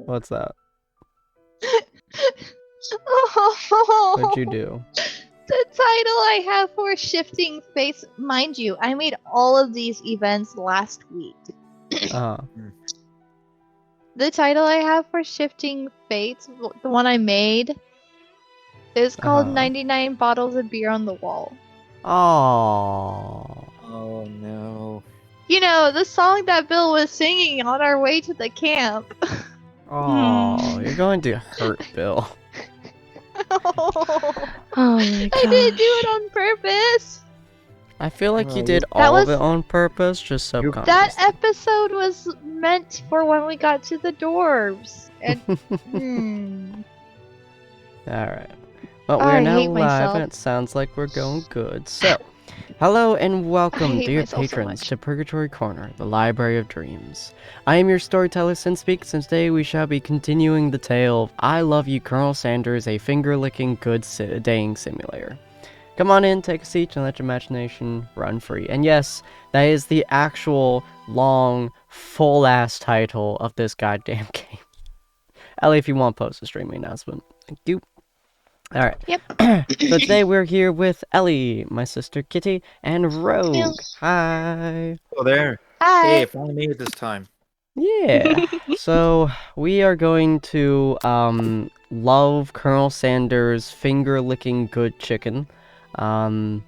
What's that? Oh, What'd you do? the title I have for Shifting Fates, mind you, I made all of these events last week. Uh-huh. The title I have for Shifting Fates, the one I made, is called 99 Bottles of Beer on the Wall. Oh. Oh no. You know, the song that Bill was singing on our way to the camp. Oh, you're going to hurt Bill. Oh my I didn't do it on purpose. I feel like you Oh, did all of it on purpose, just subconsciously. That episode was meant for when we got to the dwarves. And, Alright. Well, I we're now hate live myself. and it sounds like we're going good. So, hello and welcome, hate dear myself so patrons, much. to Purgatory Corner, the Library of Dreams. I am your storyteller, Sinspeaks, and today we shall be continuing the tale of I Love You, Colonel Sanders, a finger-licking good dating simulator. Come on in, take a seat, and let your imagination run free. And yes, that is the actual, long, full-ass title of this goddamn game. Ellie, if you want, post a streaming announcement. Thank you. Alright. Yep. So today we're here with Ellie, my sister Kitty, and Rogue. Hi. Oh, there. Hi. Hey, finally made it this time. Yeah. So we are going to love Colonel Sanders' finger-licking good chicken, and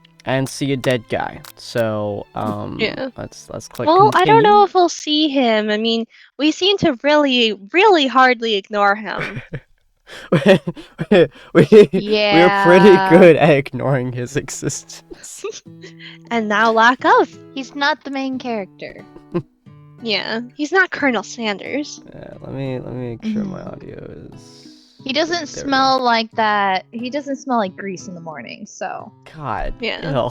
see a dead guy. So Yeah. let's click Well, I don't know continue. if we'll see him. I mean, we seem to really hardly ignore him. We're pretty good at ignoring his existence. And now lack of. He's not the main character. Yeah, he's not Colonel Sanders. Yeah, let me make sure my audio is. He doesn't there we smell like that. He doesn't smell like grease in the morning, so. God. Yeah. Ew.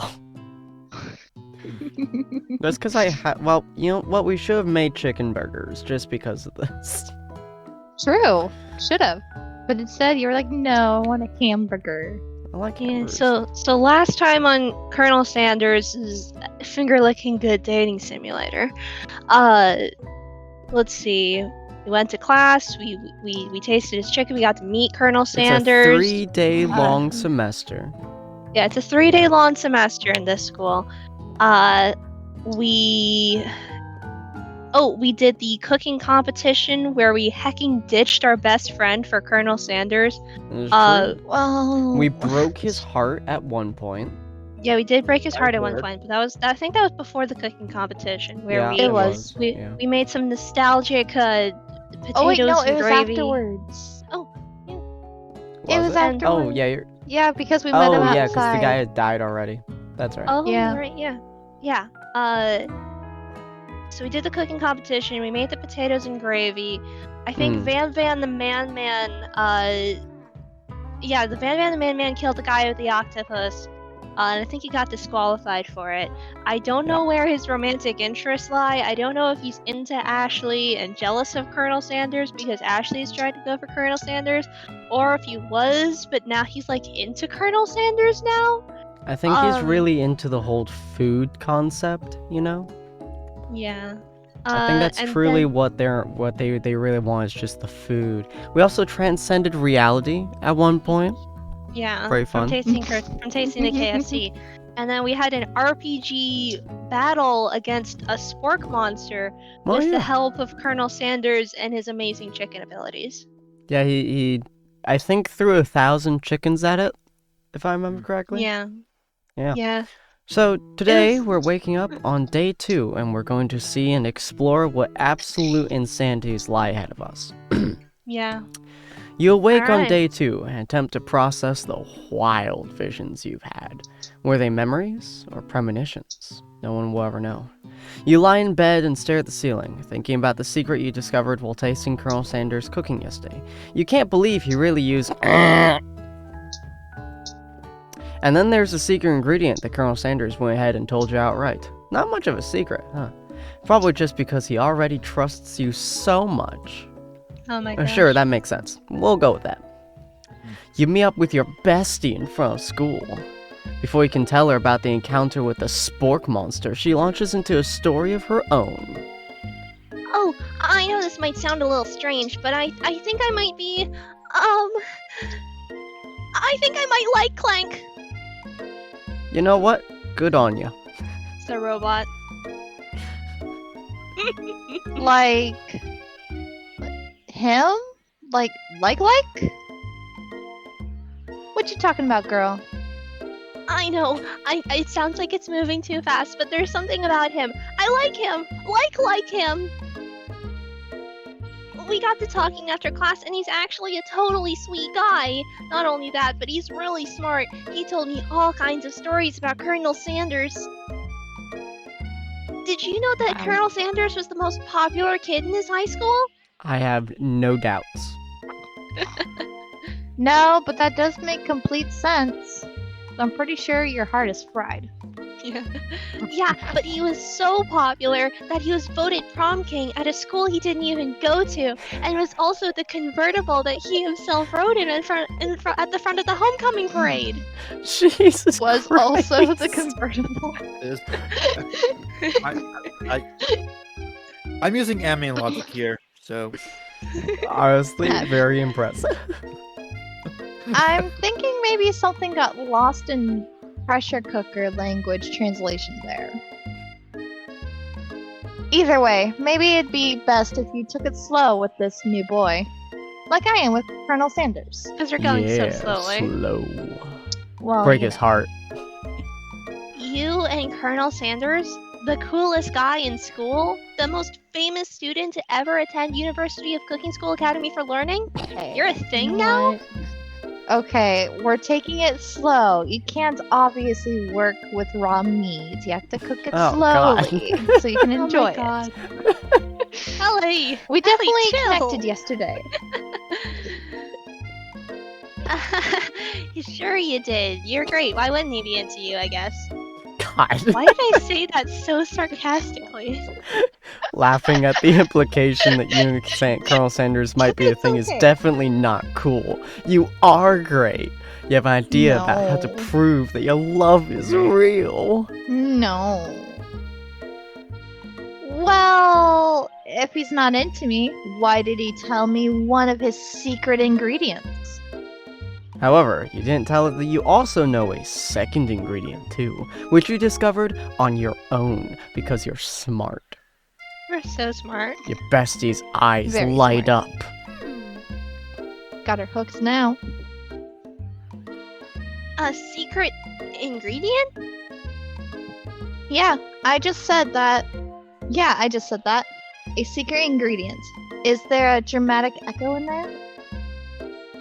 That's because well, you know what? We should have made chicken burgers just because of this. True. Should have. But instead, you were like, no, I want a hamburger. I like Yeah, hamburgers. so last time on Colonel Sanders' finger-licking good dating simulator, let's see. We went to class. We tasted his chicken. We got to meet Colonel Sanders. It's a 3-day long semester. Yeah, it's a 3-day long semester in this school. We did the cooking competition where we hecking ditched our best friend for Colonel Sanders. Well, We broke his heart at one point. Yeah, we did break his That heart at one hurt. point, but I think that was before the cooking competition where Yeah, we it was. we made some nostalgic potatoes Oh wait, no, and it was gravy. afterwards. Was It was afterwards. Oh yeah, Yeah, because we met him outside. yeah, because the guy had died already. That's right. Oh, Yeah. right, yeah. So we did the cooking competition. We made the potatoes and gravy. I think Van the Man Man. The Van the Man Man killed the guy with the octopus. And I think he got disqualified for it. I don't know where his romantic interests lie. I don't know if he's into Ashley and jealous of Colonel Sanders because Ashley's tried to go for Colonel Sanders, or if he was, but now he's like into Colonel Sanders now. I think he's really into the whole food concept, you know? Yeah. I think that's and truly then- what they really want is just the food. We also transcended reality at one point. Yeah. Very fun. From tasting the KFC. And then we had an RPG battle against a spork monster with the help of Colonel Sanders and his amazing chicken abilities. Yeah, he I think threw 1,000 chickens at it, if I remember correctly. Yeah. So today we're waking up on day 2 and we're going to see and explore what absolute insanities lie ahead of us. Yeah. You awake on Alright. day 2 and attempt to process the wild visions you've had. Were they memories or premonitions? No one will ever know. You lie in bed and stare at the ceiling, thinking about the secret you discovered while tasting Colonel Sanders' cooking yesterday. You can't believe he really used And then there's the secret ingredient that Colonel Sanders went ahead and told you outright. Not much of a secret, huh? Probably just because he already trusts you so much. Oh my gosh. Sure, that makes sense. We'll go with that. You meet up with your bestie in front of school. Before you can tell her about the encounter with the spork monster, she launches into a story of her own. Oh, I know this this might sound a little strange, but I think I might be, I think I might like Clank. You know what? Good on you. It's a robot. Like him? Like? What you talking about, girl? I know. It sounds like it's moving too fast, but there's something about him. I like him. Like him. We got to talking after class, and he's actually a totally sweet guy. Not only that, but he's really smart. He told me all kinds of stories about Colonel Sanders. Did you know that Colonel Sanders was the most popular kid in his high school? I have no doubts. No, but that does make complete sense. I'm pretty sure your heart is fried. Yeah, but he was so popular that he was voted prom king at a school he didn't even go to, and was also the convertible that he himself rode in front at the front of the homecoming parade. Jesus Was Christ. also the convertible. I'm using ambient logic here, so Honestly, very impressive. I'm thinking maybe something got lost in pressure cooker language translation there. Either way, maybe it'd be best if you took it slow with this new boy. Like I am with Colonel Sanders. Because you're going Yeah, so slowly. slow. Well, Break you his know. heart. You and Colonel Sanders, the coolest guy in school, the most famous student to ever attend University of Cooking School Academy for Learning, you're a thing now? What? Okay, we're taking it slow. You can't obviously work with raw meat. You have to cook it Oh, God. slowly so you can enjoy it. Ellie! We definitely chill. connected yesterday. Sure you did. You're great. Why wouldn't he be into you, I guess? God. Why did I say that so sarcastically? Laughing at the implication that you and Colonel Sanders might be a It's thing is okay. definitely not cool. You are great. You have an idea about how to No. prove that your love is real. No. Well, if he's not into me, why did he tell me one of his secret ingredients? However, you didn't tell it that you also know a second ingredient too, which you discovered on your own because you're smart. We're so smart. Your bestie's eyes Very light smart. up. Got her hooked now. A secret ingredient? Yeah, I just said that. A secret ingredient. Is there a dramatic echo in there?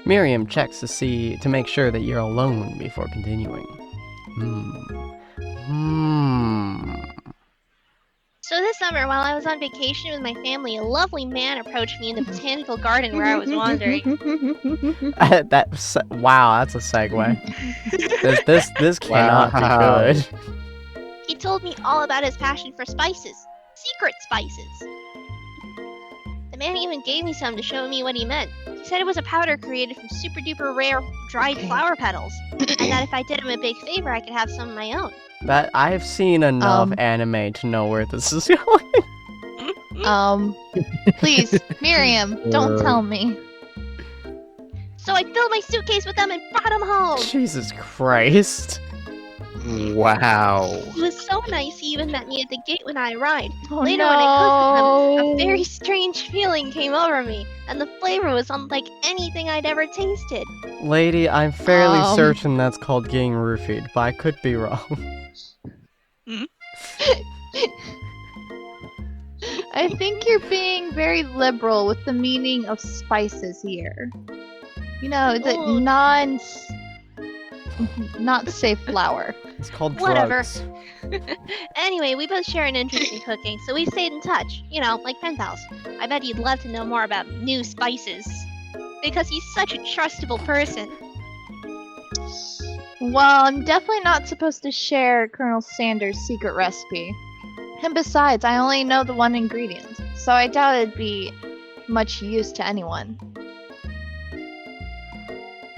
Miriam checks to make sure that you're alone before continuing. So this summer, while I was on vacation with my family, a lovely man approached me in the botanical garden where I was wandering. Wow, that's a segue. This cannot Wow. be good. He told me all about his passion for spices. Secret spices. The man even gave me some to show me what he meant. He said it was a powder created from super duper rare dried flower petals, and that if I did him a big favor, I could have some of my own. That I've seen enough anime to know where this is going. Please, Miriam, don't tell me. So I filled my suitcase with them and brought them home. Jesus Christ. wow. He was so nice, he even met me at the gate when I arrived. Oh, Later, no. when I cooked with them, a very strange feeling came over me, and the flavor was unlike anything I'd ever tasted. Lady, I'm fairly certain that's called getting roofied, but I could be wrong. I think you're being very liberal with the meaning of spices here. You know, the Ooh. not safe flour. It's called Whatever. drugs. Anyway, we both share an interest in cooking, so we stayed in touch. You know, like pen pals. I bet he'd love to know more about new spices. Because he's such a trustable person. Well, I'm definitely not supposed to share Colonel Sanders' secret recipe. And besides, I only know the one ingredient, so I doubt it'd be much use to anyone.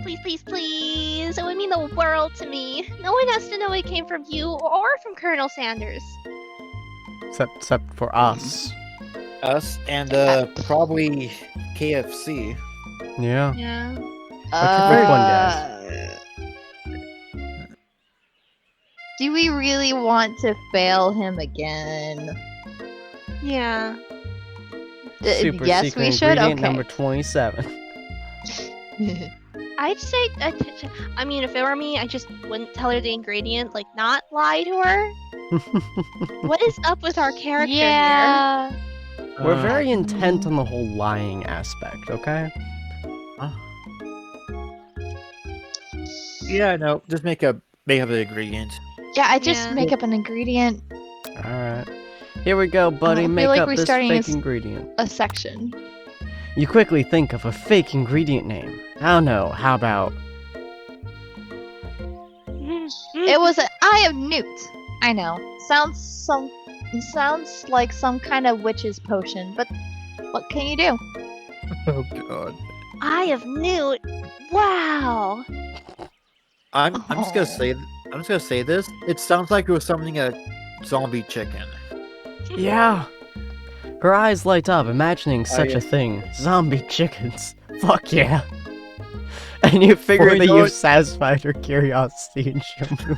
Please, please, please. It would mean the world to me. No one has to know it came from you or from Colonel Sanders. Except for us. Us and probably KFC. Yeah. Yeah. Which one, guys? Do we really want to fail him again? Yeah. Super yes, secret we should. ingredient Okay. number 27. I'd say, I mean, if it were me, I just wouldn't tell her the ingredient, like, not lie to her. What is up with our character here? yeah. We're very intent on the whole lying aspect, okay? Yeah, no, just make up the ingredient. Yeah, I just Yeah. make up an ingredient, Alright. Here we go, buddy. I feel Make like up we're this starting fake a s- ingredient. a section. You quickly think of a fake ingredient name. I don't know, how about... It was an eye of newt. I know. Sounds like some kind of witch's potion, but what can you do? Oh god. Eye of Newt. Wow. I'm just gonna Oh. say this. It sounds like it was something a zombie chicken. Yeah! Her eyes light up, imagining such yeah. a thing. Zombie chickens. Fuck yeah. And you figure Before you that know you've it- satisfied her curiosity and she'll move.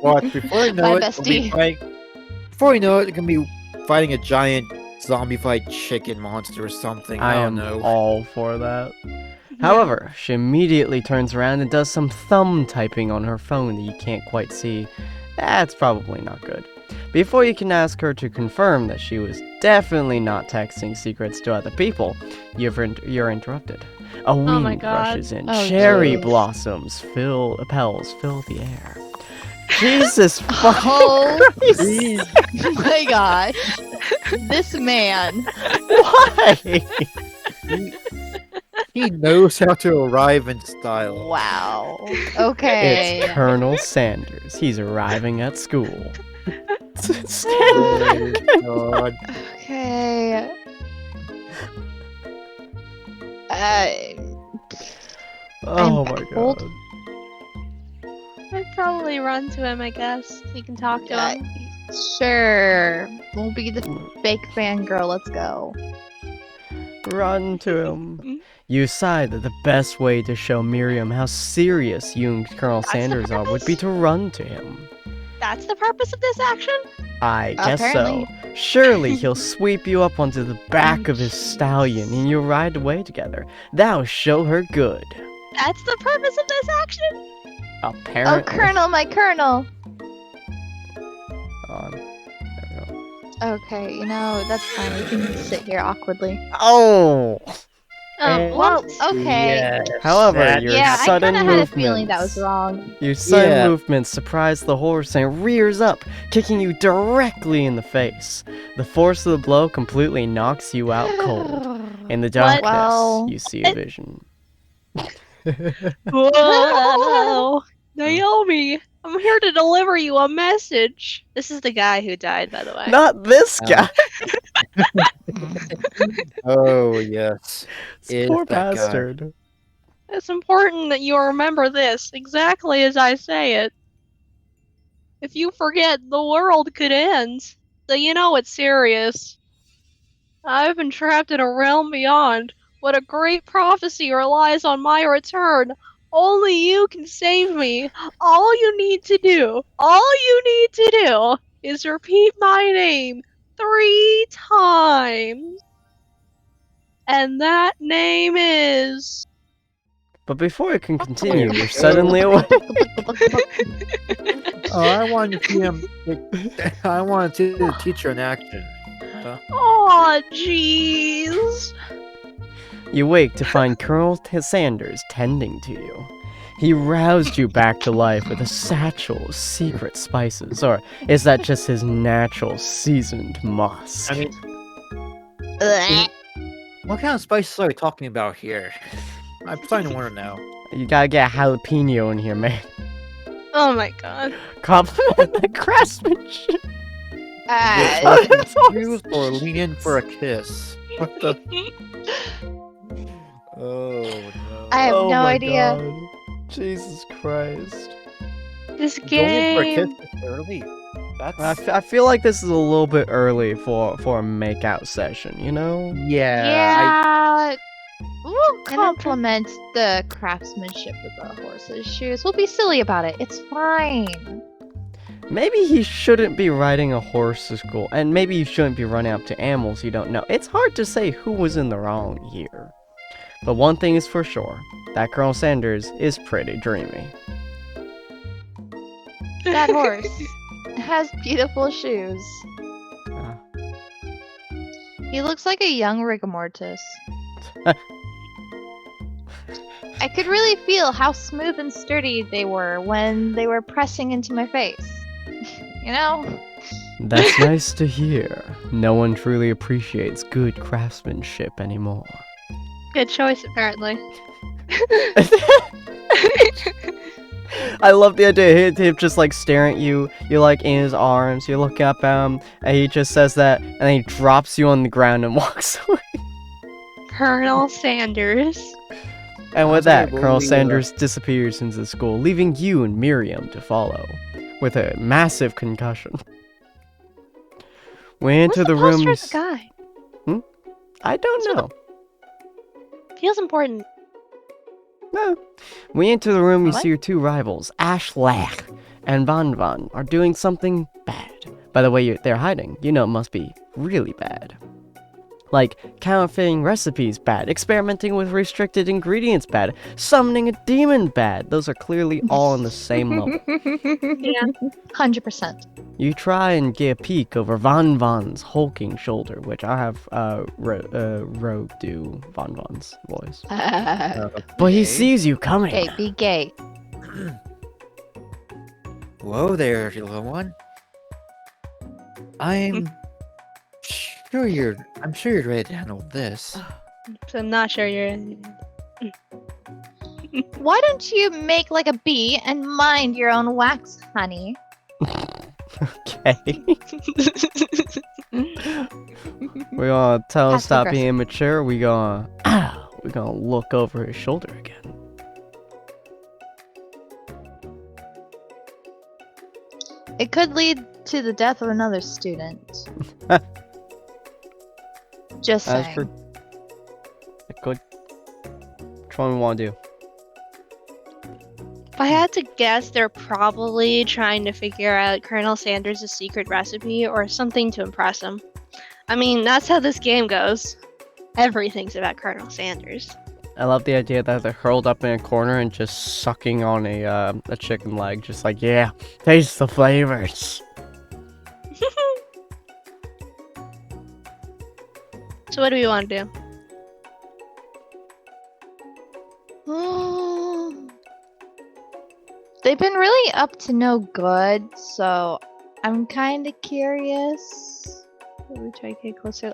Watch, before you know My it, we'll be bestie. before you know it, you're gonna be fighting a giant zombified chicken monster or something. I I don't am know. all for that. However, she immediately turns around and does some thumb typing on her phone that you can't quite see. That's probably not good. Before you can ask her to confirm that she was definitely not texting secrets to other people, you're interrupted. A wind my God. rushes in. Oh, Cherry jeez. blossoms fill the air. Jesus fucking Oh Christ! my gosh. This man. Why? He knows how to arrive in style. Wow. Okay. It's Colonel Sanders. He's arriving at school. Oh, god. Okay. Oh I'm my cold. god. I'd probably run to him, I guess. You can talk to him. Sure. We'll be the fake fangirl. Let's go. Run to him. You decide that the best way to show Miriam how serious you and Colonel That's the Sanders are would be to run to him. That's the purpose of this action? I guess Apparently. so. Surely he'll sweep you up onto the back of his stallion and you'll ride away together. That'll show her good. That's the purpose of this action? Apparently. Oh, Colonel, my Colonel. On. There we go. Okay, you know, that's fine. We can sit here awkwardly. Oh! Well, okay. Yes, However, that- your Yeah, I sudden kind of had a movements, feeling that was wrong. Your sudden Yeah. movements surprise the horse and it rears up, kicking you directly in the face. The force of the blow completely knocks you out cold. In the darkness, Well- you see a vision. Whoa! Naomi, I'm here to deliver you a message. This is the guy who died, by the way. Not this guy! Oh yes. This Is poor that guy. bastard. It's important that you remember this exactly as I say it. If you forget, the world could end. So you know it's serious. I've been trapped in a realm beyond. What a great prophecy relies on my return. Only you can save me. All you need to do is repeat my name 3 times. And that name is... But before it can continue, you're suddenly awake. Oh, I wanted to see him. I wanted to see the teacher in action. Aw, jeez. You wake to find Colonel Sanders tending to you. He roused you back to life with a satchel of secret spices, or is that just his natural seasoned musk? I mean, what kind of spices are we talking about here? I'm starting to wonder now. You gotta get a jalapeno in here, man. Oh my god. Compliment the craftsmanship. Use or lean in for a kiss. What the? Oh no. I have Oh no my idea. God. Jesus Christ. This Going in for a game. kiss this early? That's I feel like this is a little bit early for a makeout session, you know? yeah. We'll compliment the craftsmanship of the horse's shoes. We'll be silly about it. It's fine. Maybe he shouldn't be riding a horse to school, and maybe you shouldn't be running up to animals you don't know. It's hard to say who was in the wrong here. But one thing is for sure, that Colonel Sanders is pretty dreamy. That horse has beautiful shoes. Ah. He looks like a young rigor mortis. I could really feel how smooth and sturdy they were when they were pressing into my face. You know? That's nice to hear. No one truly appreciates good craftsmanship anymore. Good choice, apparently. I love the idea of him just like staring at you. You're like in his arms. You look up at him, and he just says that, and then he drops you on the ground and walks away. Colonel Sanders. And with that, Okay, Colonel we, Sanders disappears into the school, leaving you and Miriam to follow, with a massive concussion. We enter What's the the room. poster of the guy? I don't know. Feels important. No. We enter the room, you What? see your two rivals, Ashlach and Van Van, are doing something bad. By the way they're hiding, you know it must be really bad. Like, counterfeiting recipes bad, experimenting with restricted ingredients bad, summoning a demon bad. Those are clearly all on the same level. Yeah. 100%. You try and get a peek over Van Van's hulking shoulder, which I have Rogue do Van Van's voice. But he sees you coming. Okay, be gay. Whoa there, little one. I'm sure you're ready to handle this. So I'm not sure you're. Why don't you make like a bee and mind your own wax, honey? Okay. We're gonna tell him Passive stop being aggressive. immature. We're gonna look over his shoulder again. It could lead to the death of another student. Just As saying. for it could. Which one we want to do? If I had to guess, they're probably trying to figure out Colonel Sanders' secret recipe or something to impress him. I mean, that's how this game goes. Everything's about Colonel Sanders. I love the idea that they're curled up in a corner and just sucking on a chicken leg, just like, yeah, taste the flavors. So what do we want to do? They've been really up to no good, so I'm kind of curious. Should we try to get closer?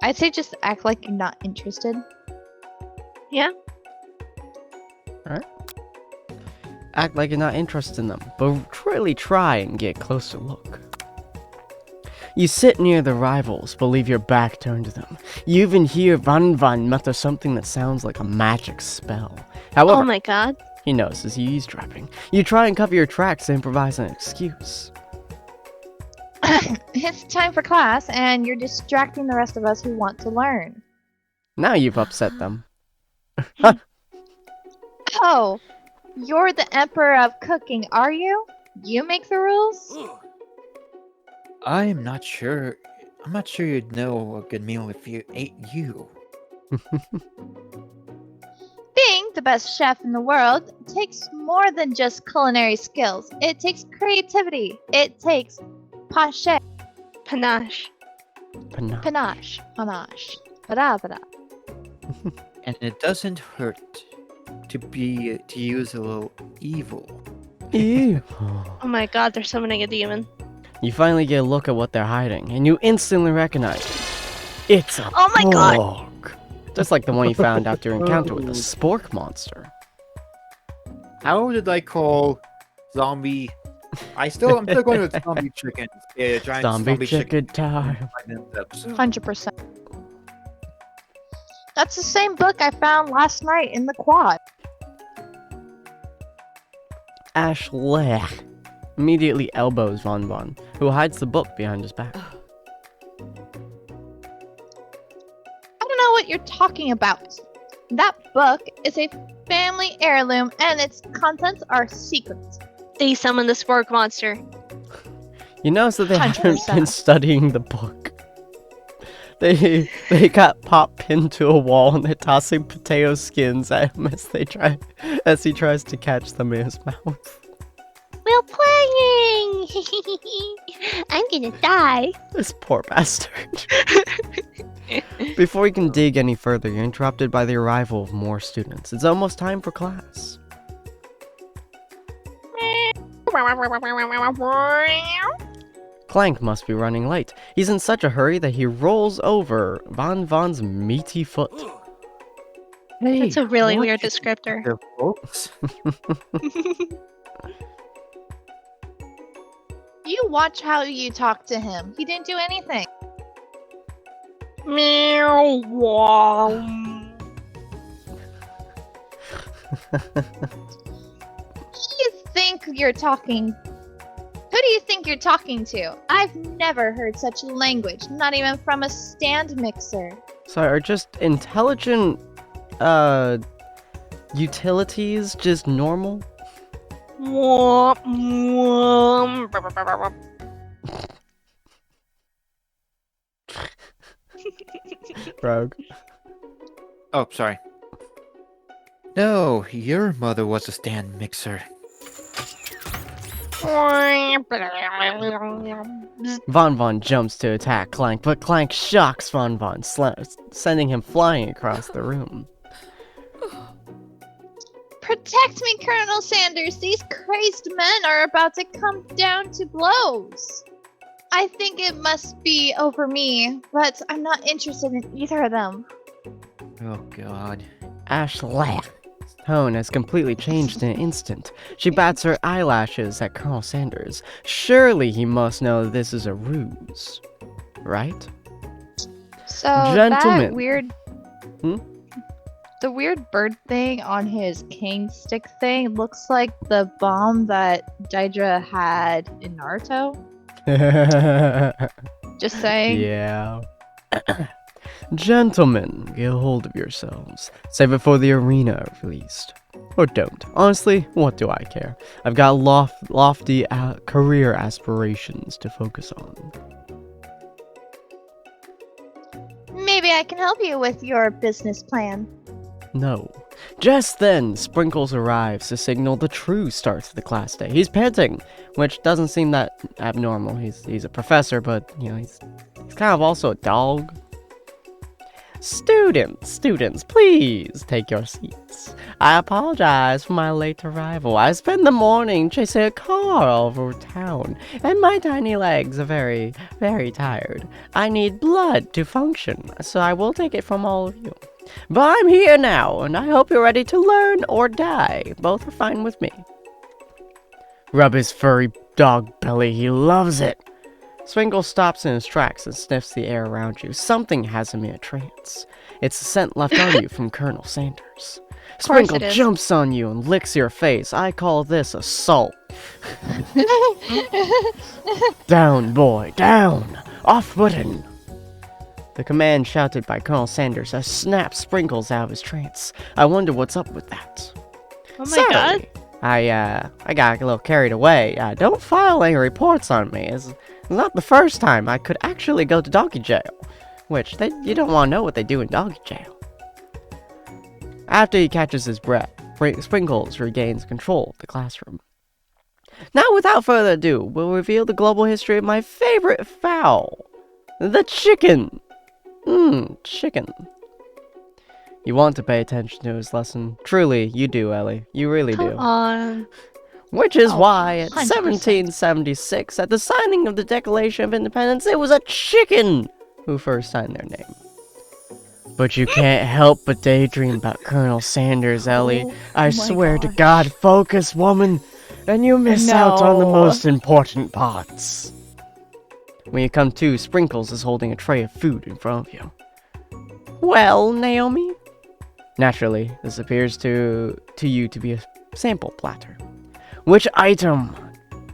I'd say just act like you're not interested. Yeah. Act like you're not interested in them, but really try and get a closer look. You sit near the rivals, but leave your back turned to them. You even hear Van Van mutter something that sounds like a magic spell. However, Oh my god. he notices you eavesdropping. You try and cover your tracks to improvise an excuse. It's time for class, and you're distracting the rest of us who want to learn. Now you've upset them. Oh, you're the emperor of cooking, are you? You make the rules? I'm not sure you'd know a good meal if you ate you. Being the best chef in the world takes more than just culinary skills. It takes creativity. It takes panache. Panache. Panache. Bada. And it doesn't hurt to use a little evil. Ew. Oh my god, they're summoning a demon. You finally get a look at what they're hiding, and you instantly recognize it. It's a Oh my god! bog. Just like the one you found after your encounter with the spork monster. How did I call zombie? I'm still going with zombie chicken. Yeah, giant Zombie chicken time. 100%. That's the same book I found last night in the quad. Ashlech. immediately elbows Von Von, who hides the book behind his back. I don't know what you're talking about. That book is a family heirloom and its contents are secret. They summon the spork monster. You notice that they haven't 100%. been studying the book. They got Pop pinned to a wall and they're tossing potato skins at him as he tries to catch them in his mouth. We're playing! I'm gonna die. This poor bastard. Before you can dig any further, you're interrupted by the arrival of more students. It's almost time for class. Clank must be running late. He's in such a hurry that he rolls over Von Von's meaty foot. Hey, That's a really what weird you descriptor. there, folks? You watch how you talk to him. He didn't do anything. Meow. Wow. You think you're talking? Who do you think you're talking to? I've never heard such language, not even from a stand mixer. So are just intelligent, utilities just normal? Womp, womp. Rogue. Oh, sorry. No, your mother was a stand mixer. Von Von jumps to attack Clank, but Clank shocks Von Von, sending him flying across the room. Protect me, Colonel Sanders. These crazed men are about to come down to blows. I think it must be over me, but I'm not interested in either of them. Oh, God. Ash laughs. Tone has completely changed in an instant. She bats her eyelashes at Colonel Sanders. Surely he must know that this is a ruse, right? So Gentlemen. that weird, Hmm? the weird bird thing on his cane stick thing looks like the bomb that Daedra had in Naruto. Just saying. Yeah. Gentlemen, get a hold of yourselves. Save it for the arena, at least. Or don't. Honestly, what do I care? I've got lofty career aspirations to focus on. Maybe I can help you with your business plan. No. Just then, Sprinkles arrives to signal the true start to the class day. He's panting, which doesn't seem that abnormal. He's a professor, but, you know, he's kind of also a dog. Students, please take your seats. I apologize for my late arrival. I spent the morning chasing a car all over town, and my tiny legs are very, very tired. I need blood to function, so I will take it from all of you. But I'm here now, and I hope you're ready to learn or die. Both are fine with me. Rub his furry dog belly, he loves it. Swingle stops in his tracks and sniffs the air around you. Something has him in a trance. It's the scent left on you from Colonel Sanders. Sprinkle it is. jumps on you and licks your face. I call this assault. Down, boy, down! Off button! The command shouted by Colonel Sanders has snapped Sprinkles out of his trance. I wonder what's up with that. Oh my god. I got a little carried away. Don't file any reports on me. It's not the first time I could actually go to doggy jail. Which, you don't want to know what they do in doggy jail. After he catches his breath, Sprinkles regains control of the classroom. Now, without further ado, we'll reveal the global history of my favorite fowl. The chicken. Chicken. You want to pay attention to his lesson. Truly, you do, Ellie. You really do. Come on. Which is Oh, why, at 100%. 1776, at the signing of the Declaration of Independence, it was a chicken who first signed their name. But you can't help but daydream about Colonel Sanders, Ellie. I my swear to gosh. God, focus, woman, and you miss out on the No. most important parts. When you come to, Sprinkles is holding a tray of food in front of you. Well, Naomi? Naturally, this appears to you to be a sample platter. Which item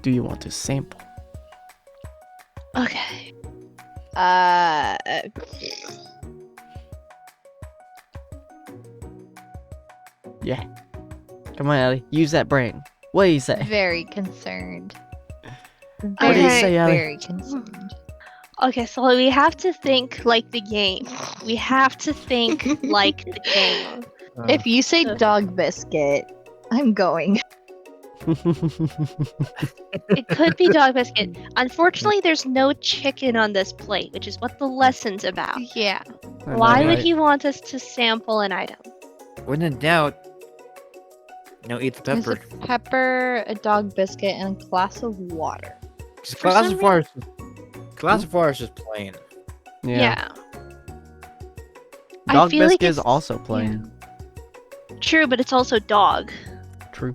do you want to sample? Okay. Yeah. Come on, Ellie. Use that brain. What do you say? Very concerned. What do you Okay. say, Ellie? Very concerned. Okay, so we have to think like the game. We have to think like the game. If you say Ugh. dog biscuit, I'm going. It could be dog biscuit. Unfortunately, there's no chicken on this plate, which is what the lesson's about. Yeah. Why would Right. he want us to sample an item? When in doubt, eat the There's pepper. a pepper, a dog biscuit, and a glass of water. For some Glass of water is just plain. Yeah. I Dog feel like biscuit is it's- also plain. True, but it's also dog. True.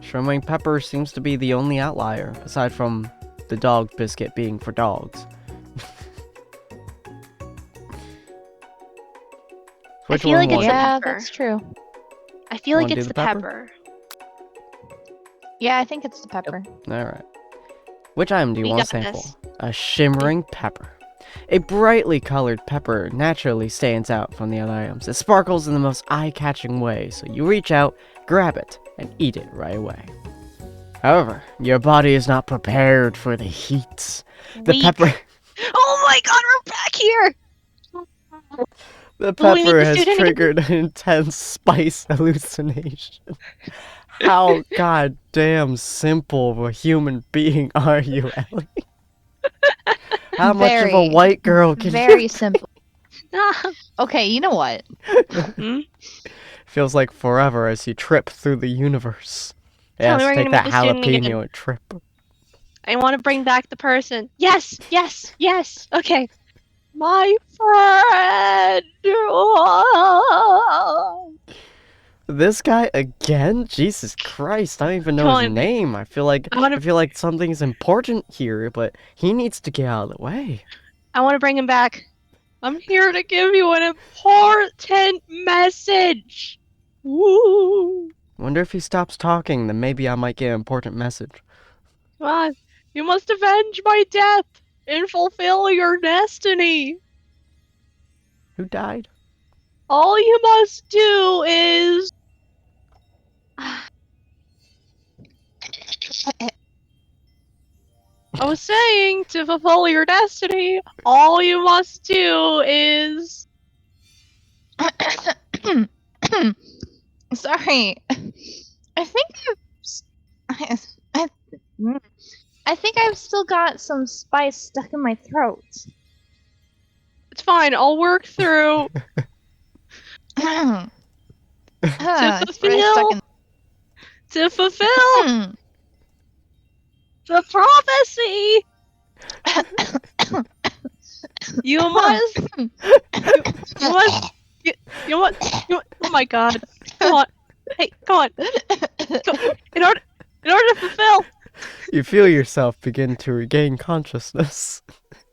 Shrimping pepper seems to be the only outlier, aside from the dog biscuit being for dogs. Which feel one like it's was a it? Yeah, pepper. that's true. I feel like Wanna do it's the the pepper? pepper. Yeah, I think it's the pepper. Alright. Which item do you We want to got sample? this. A shimmering pepper. A brightly colored pepper naturally stands out from the other items. It sparkles in the most eye-catching way, so you reach out, grab it, and eat it right away. However, your body is not prepared for the heat. The Weak. pepper Oh my god, we're back here! the Will we meet pepper the has student again? triggered an intense spice hallucination. How goddamn simple of a human being are you, Ellie? How much of a Very, white girl can Very you simple. Okay, you know what? Hmm? Feels like forever as you trip through the universe. Tell me Yes, we're take gonna that meet the student again. jalapeno and trip. I want to bring back the person. Yes, yes, yes. Okay. My friend. This guy again? Jesus Christ, I don't even know Come his on. name. I feel like I wanna- something's important here, but he needs to get out of the way. I want to bring him back. I'm here to give you an important message. Woo. Wonder if he stops talking, then maybe I might get an important message. Come on. You must avenge my death and fulfill your destiny. Who died? All you must do is. I was saying, to fulfill your destiny, all you must do is. Sorry. I think I think I've still got some spice stuck in my throat. It's fine, I'll work through. It's really stuck in. To fulfill the prophecy, you must. You must. Oh my god. Come on. Hey, come on. In order to fulfill. You feel yourself begin to regain consciousness.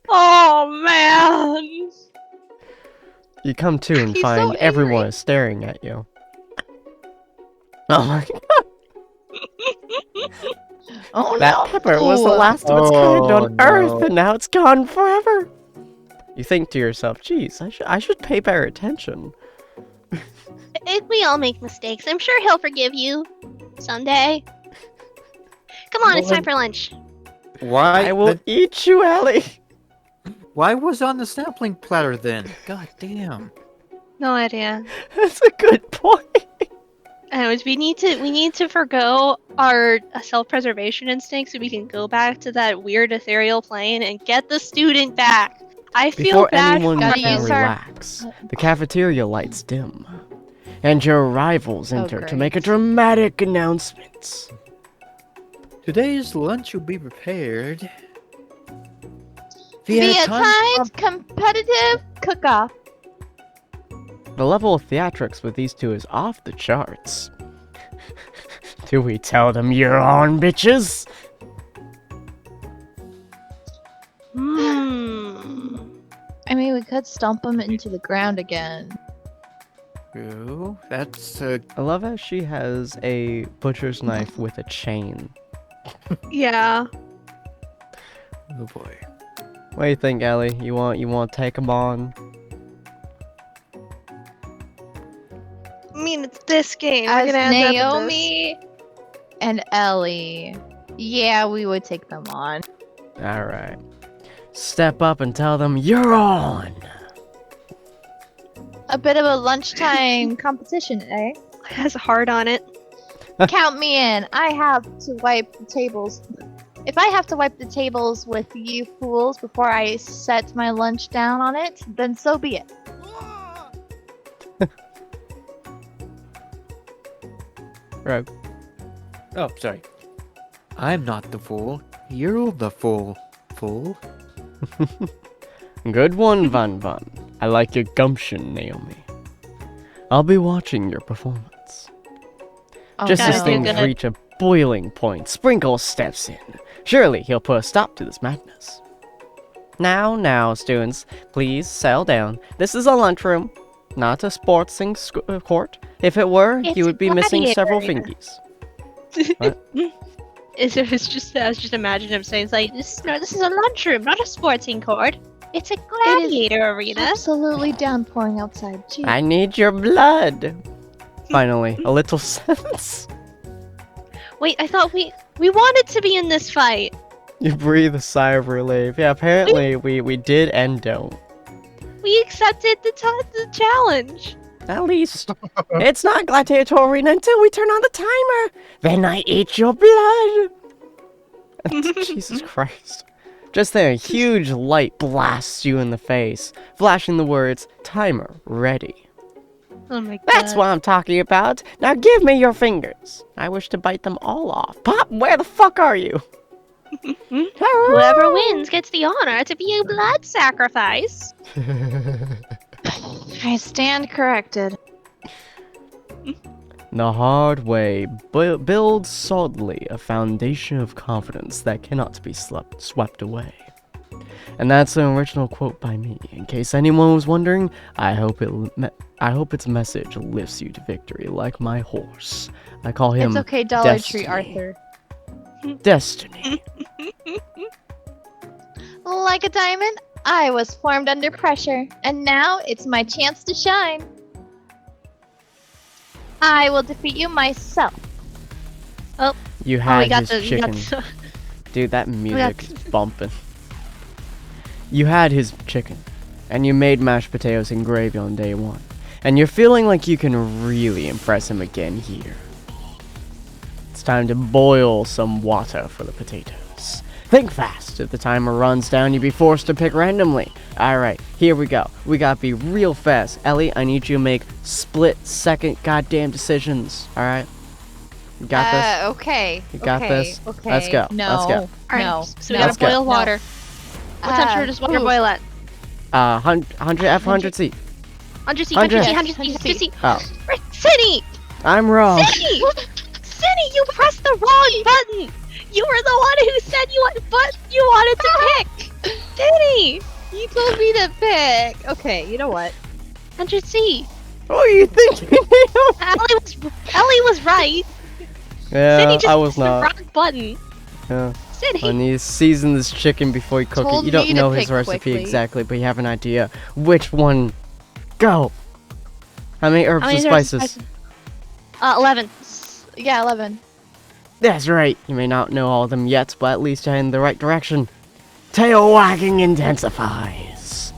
Oh man. You come to and He's so find everyone angry. is staring at you. Oh my god, Oh that no! pepper was the last of its kind Oh, on Earth, no. and now it's gone forever. You think to yourself, geez, I should pay better attention. We all make mistakes. I'm sure he'll forgive you someday. Come on, it's time for lunch. Why? I will eat you, Ellie. Why was it on the sampling platter then? God damn. No idea. That's a good point. Anyways, we need to forgo our self-preservation instinct so we can go back to that weird ethereal plane and get the student back. I feel Before bad anyone for Gotta can him. use our- relax, the cafeteria lights dim, and your rivals enter to great. make a dramatic announcement. Today's lunch will be prepared Via via timed competitive cook-off. The level of theatrics with these two is off the charts. Do we tell them you're on, bitches? Hmm. I mean, we could stomp him into the ground again. True. That's I love how she has a butcher's knife with a chain. Yeah. oh boy. What do you think, Ellie? You want to take him on? I mean, it's this game. We're As gonna end up in this. Naomi and Ellie, yeah, we would take them on. All right. Step up and tell them you're on. A bit of a lunchtime competition, eh? Has a heart on it. Count me in. I have to wipe the tables. If I have to wipe the tables with you fools before I set my lunch down on it, then so be it. Rogue. Oh, sorry. I'm not the fool. You're the fool. Fool? Good one, Van Van. I like your gumption, Naomi. I'll be watching your performance. Oh, Just as Guys, no. you're things gonna- reach a boiling point, Sprinkle steps in. Surely he'll put a stop to this madness. Now, students, please settle down. This is a lunchroom, not a sportsing court. If it were, It's you would be missing several gladiator. fingies. It's just, I was just imagining him saying, it's like, this is a lunchroom, not a sporting court. It's a gladiator arena. Absolutely downpouring outside. Gee. I need your blood. Finally, a little sense. Wait, I thought we wanted to be in this fight. You breathe a sigh of relief. Yeah, apparently we did and don't. We accepted the challenge. At least, it's not gladiator arena until we turn on the timer. Then I eat your blood. Jesus Christ. Just then, a huge light blasts you in the face, flashing the words, timer ready. Oh my god. That's what I'm talking about. Now give me your fingers. I wish to bite them all off. Pop, where the fuck are you? Whoever wins gets the honor to be a blood sacrifice. I stand corrected. The hard way builds solidly a foundation of confidence that cannot be swept away. And that's an original quote by me. In case anyone was wondering, I hope its message lifts you to victory like my horse. I call him It's okay, Dollar Destiny. Tree Arthur. Destiny. Like a diamond, I was formed under pressure, and now it's my chance to shine. I will defeat you myself. You Oh, had we got his the. chicken. We got Dude, that music is bumping. You had his chicken, and you made mashed potatoes and gravy on day one, and you're feeling like you can really impress him again here. It's time to boil some water for the potatoes. Think fast. If the timer runs down, you'll be forced to pick randomly. Alright, here we go. We gotta be real fast. Ellie, I need you to make split-second goddamn decisions. Alright? You got this? Okay. You got okay, this? Okay. Let's go, No. let's go. Alright, No. so we no, Let's gotta go. boil water. What temperature does water boil at? 100 F, 100 C. 100 C, 100. 100 C, 100 C. Oh, Cindy! I'm wrong. Cindy! Cindy, you pressed the wrong button! You were the one who said you wanted to pick! Cindy! You told me to pick. Okay, you know what? 100 C. What are you thinking? Ellie was right. Yeah, Cindy just I was pressed the not. wrong button. Yeah. Cindy! I need to season this chicken before you cook it. Told You don't me to know his pick recipe quickly. exactly, but you have an idea. Which one? Go! How many herbs How and many herbs spices? 11. Yeah, 11. That's right. You may not know all of them yet, but at least you're in the right direction. Tail wagging intensifies.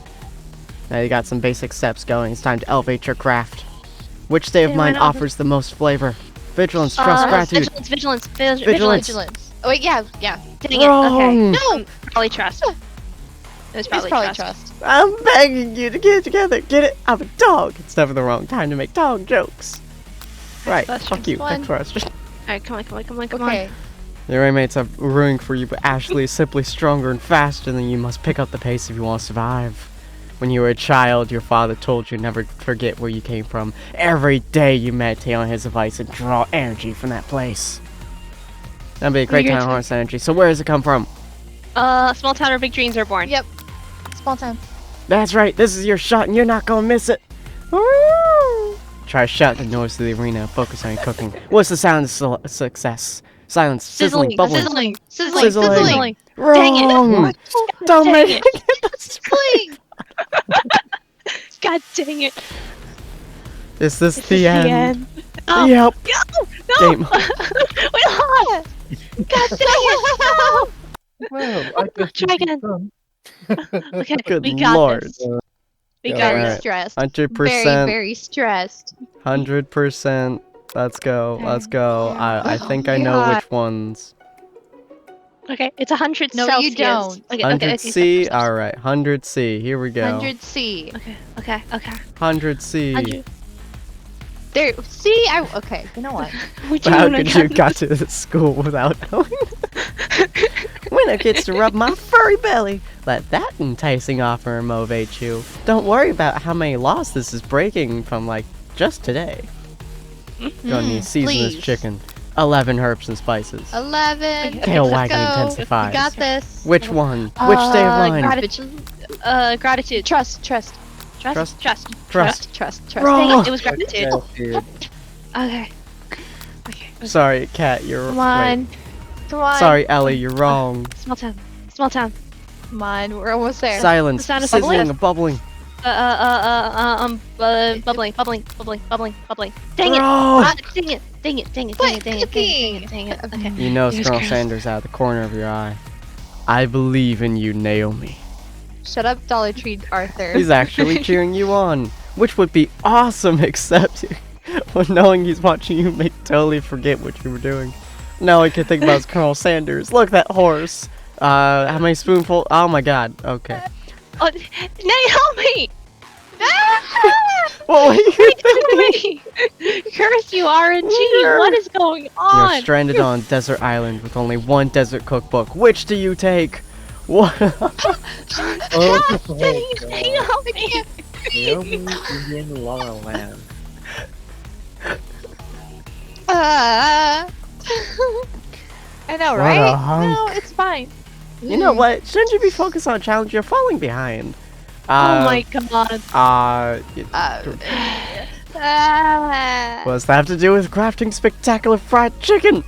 Now you got some basic steps going. It's time to elevate your craft. Which state of Okay, mind why not? offers the most flavor? Vigilance, trust, gratitude. Vigilance. Vigilance. Oh wait, yeah. Dang it. Okay. Wrong. No, Probably trust. It was it's probably, probably trust. trust. I'm begging you to get it together. Get it? I'm a dog. It's never the wrong time to make dog jokes. Right. That's Fuck you. fun. Next question. Alright, come on. Okay. Your roommates are rooting for you, but Ashley is simply stronger and faster than you. Must pick up the pace if you want to survive. When you were a child, your father told you never to forget where you came from. Every day you meditate on his advice and draw energy from that place. That'd be a great You're time to harness energy. So where does it come from? Small town where big dreams are born. Yep. Small town. That's right. This is your shot, and you're not gonna miss it. Woo! Try to shout the noise to the arena and focus on your cooking. What's the sound of success? Silence, sizzling, bubbling. Sizzling. Wrong! Don't make it! Sizzling. God dang it. Is this This the is end? Oh, Yep. no! Game. We lost! God dang it! No! Well, I guess Try it's again. done. Okay, Good we got lord. this. We Yeah, got Very Alright. this. stressed. 100%. Very stressed. 100%. Let's go. Let's go. I think I know God. which ones. Okay, it's 100 No, Celsius. you don't. Okay, 100 okay, C. stop. Alright. 100 C. Here we go. 100 C. Okay. 100 C. 100. There. See, okay. You know what? Would How you could you got to the school without knowing? Winner gets to rub my furry belly. Let that enticing offer motivate you. Don't worry about how many laws this is breaking from, like, just today. Gonna need season this please. chicken. 11 herbs and spices. 11. Tail Let's wagging go. intensifies. We got this. Which one? Which state of mind? Gratitude. Trust. Trust. Trust. Dang Wrong. it, it was gratitude. Celsius. Okay. Sorry, Cat, you're Come right. on. Come on. Sorry, Ellie, you're wrong. Small town. Come on. We're almost there. Silence, The sound of sizzling, bubbling. and bubbling. Bubbling. Dang it! Wrong. Dang it. Okay. You know Here's Colonel Chris. Sanders out of the corner of your eye. I believe in you, Naomi. Shut up, Dollar Tree Arthur. He's actually cheering you on, which would be awesome, except when knowing he's watching you make totally forget what you were doing. Now I can think about Colonel Sanders. Look, that horse. How many spoonfuls? Oh my god. Okay. Oh, Naomi! What were you thinking? Curse you, RNG! What is going You're on? stranded on a desert island with only one desert cookbook. Which do you take? What? Oh, Dang it, Naomi! Naomi is in La La Land. I know, What right? a hunk. No, it's fine. You know what? Shouldn't you be focused on a challenge? You're falling behind. Oh my god. What does that have to do with crafting spectacular fried chicken?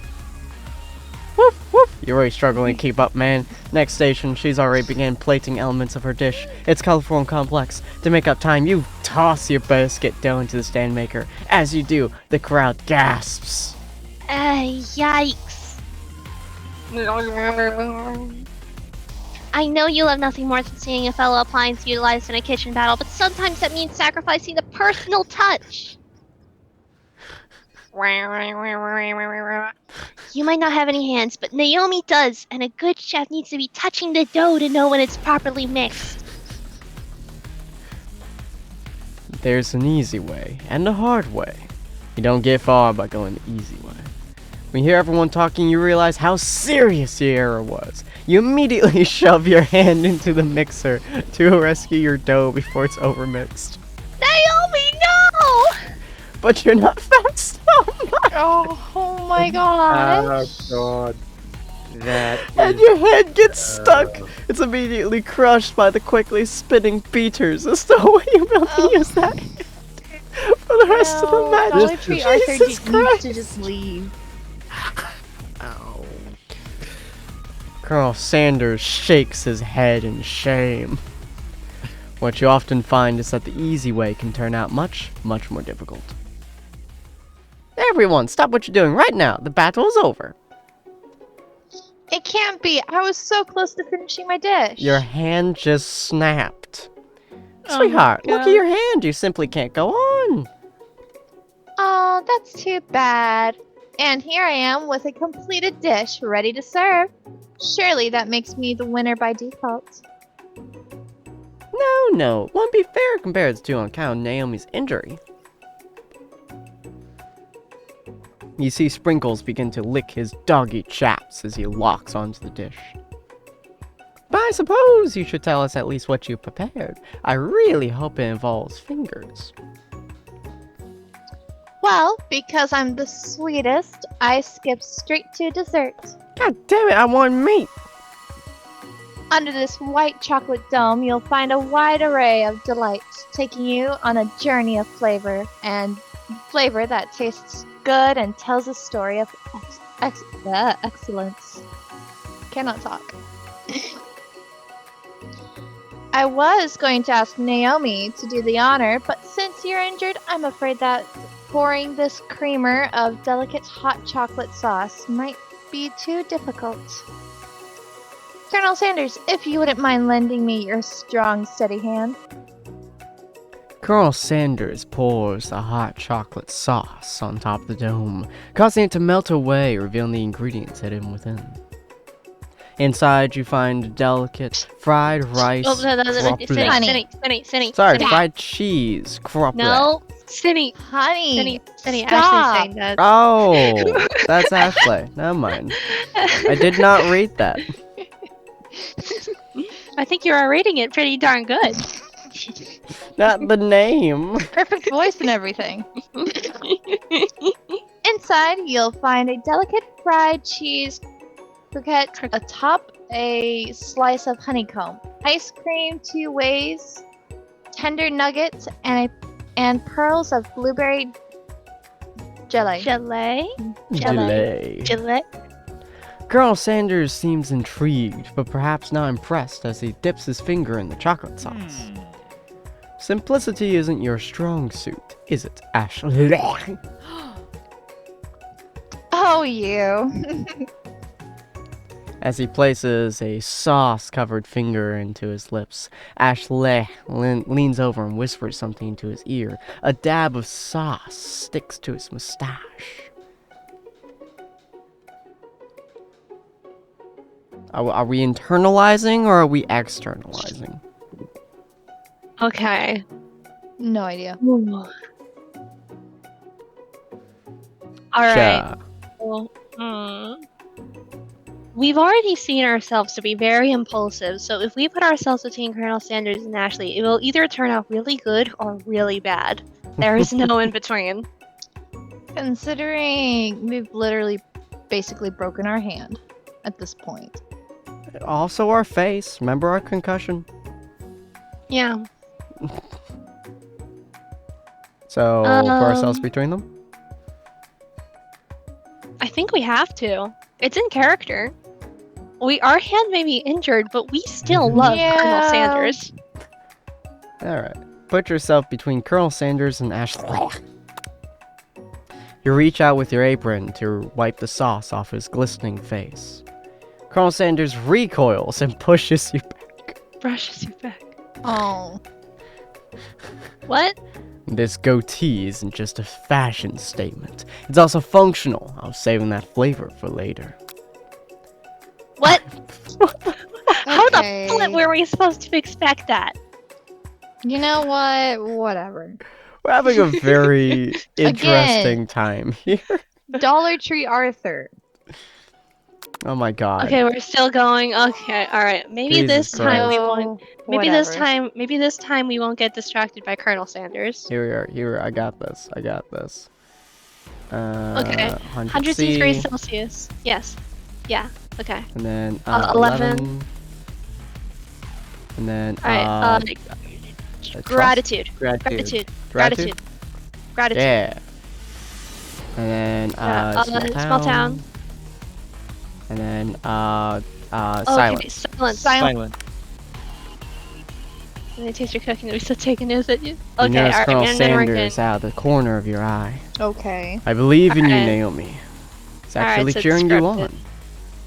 Woof, woof. You're really struggling to keep up, man. Next station, she's already began plating elements of her dish. It's colorful and complex. To make up time, you toss your biscuit dough into the stand maker. As you do, the crowd gasps. Yikes. I know you love nothing more than seeing a fellow appliance utilized in a kitchen battle, but sometimes that means sacrificing the personal touch. You might not have any hands, but Naomi does, and a good chef needs to be touching the dough to know when it's properly mixed. There's an easy way and a hard way. You don't get far by going the easy way. When you hear everyone talking, you realize how serious the error was. You immediately shove your hand into the mixer to rescue your dough before it's overmixed. Naomi, no! But you're not fast enough. Oh my god. Oh god. That And is your hand gets stuck. It's immediately crushed by the quickly spinning beaters. There's no way you're able to use that hand for the rest of the match. Dollar Tree Arthur Jesus needs Christ. to just leave. ow. Colonel Sanders shakes his head in shame. What you often find is that the easy way can turn out much, much more difficult. Everyone, stop what you're doing right now. The battle is over. It can't be. I was so close to finishing my dish. Your hand just snapped. Oh Sweetheart, my look at God. your hand. You simply can't go on. Oh, that's too bad. And here I am with a completed dish ready to serve. Surely that makes me the winner by default. No. Won't be fair compared to on account of Naomi's injury. You see Sprinkles begin to lick his doggy chaps as he locks onto the dish. But I suppose you should tell us at least what you prepared. I really hope it involves fingers. Well, because I'm the sweetest, I skipped straight to dessert. God damn it, I want meat! Under this white chocolate dome, you'll find a wide array of delights, taking you on a journey of flavor and flavor that tastes good and tells a story of excellence. Cannot talk. I was going to ask Naomi to do the honor, but since you're injured, I'm afraid that pouring this creamer of delicate hot chocolate sauce might be too difficult. Colonel Sanders, if you wouldn't mind lending me your strong, steady hand. Colonel Sanders pours the hot chocolate sauce on top of the dome, causing it to melt away, revealing the ingredients hidden within. Inside, you find delicate fried rice. Oh, no, croquettes. Cindy. Sorry, fried cheese. Croquettes. No, Cindy. Honey, Cindy, stop. Ashley's saying that. Oh, that's Ashley. Never mind. I did not read that. I think you are rating it pretty darn good. Not the name. Perfect voice and everything. Inside, you'll find a delicate fried cheese croquette atop a slice of honeycomb, ice cream 2 ways, tender nuggets, and pearls of blueberry jelly. Gelée. Colonel Sanders seems intrigued, but perhaps not impressed as he dips his finger in the chocolate sauce. Simplicity isn't your strong suit, is it, Ashley? Oh, you. As he places a sauce-covered finger into his lips, Ashley leans over and whispers something into his ear. A dab of sauce sticks to his mustache. Are we internalizing or are we externalizing? Okay. No idea. Alright. Well, we've already seen ourselves to be very impulsive, so if we put ourselves between Colonel Sanders and Ashley, it will either turn out really good or really bad. There is no in between. Considering we've literally basically broken our hand at this point. Also our face. Remember our concussion? Yeah. So, put ourselves between them? I think we have to. It's in character. Our hand may be injured, but we still love Colonel Sanders. Alright. Put yourself between Colonel Sanders and Ashley. You reach out with your apron to wipe the sauce off his glistening face. Colonel Sanders recoils and pushes you back. Brushes you back. Oh. What? This goatee isn't just a fashion statement. It's also functional. I was saving that flavor for later. What? How Okay. the flip were we supposed to expect that? You know what? Whatever. We're having a very interesting time here. Dollar Tree Arthur. Oh my god. Okay, we're still going. Okay, all right. Maybe Jesus this time we Christ. won't. Maybe this time we won't get distracted by Colonel Sanders. Here we are. Here, I got this. Okay. 100 C, degrees Celsius. Yes. Yeah. Okay. and then 11. And then All right. Gratitude. Gratitude. Gratitude. Yeah. And then small town. And then Okay, silence. silence. And I taste your cooking. Are we still taking this at you? You Okay, notice alright. Colonel And then we're Sanders good. out of the corner of your eye. Okay. I believe in you, Alright. Naomi. It's Alright, actually so it's cheering you scripted. on.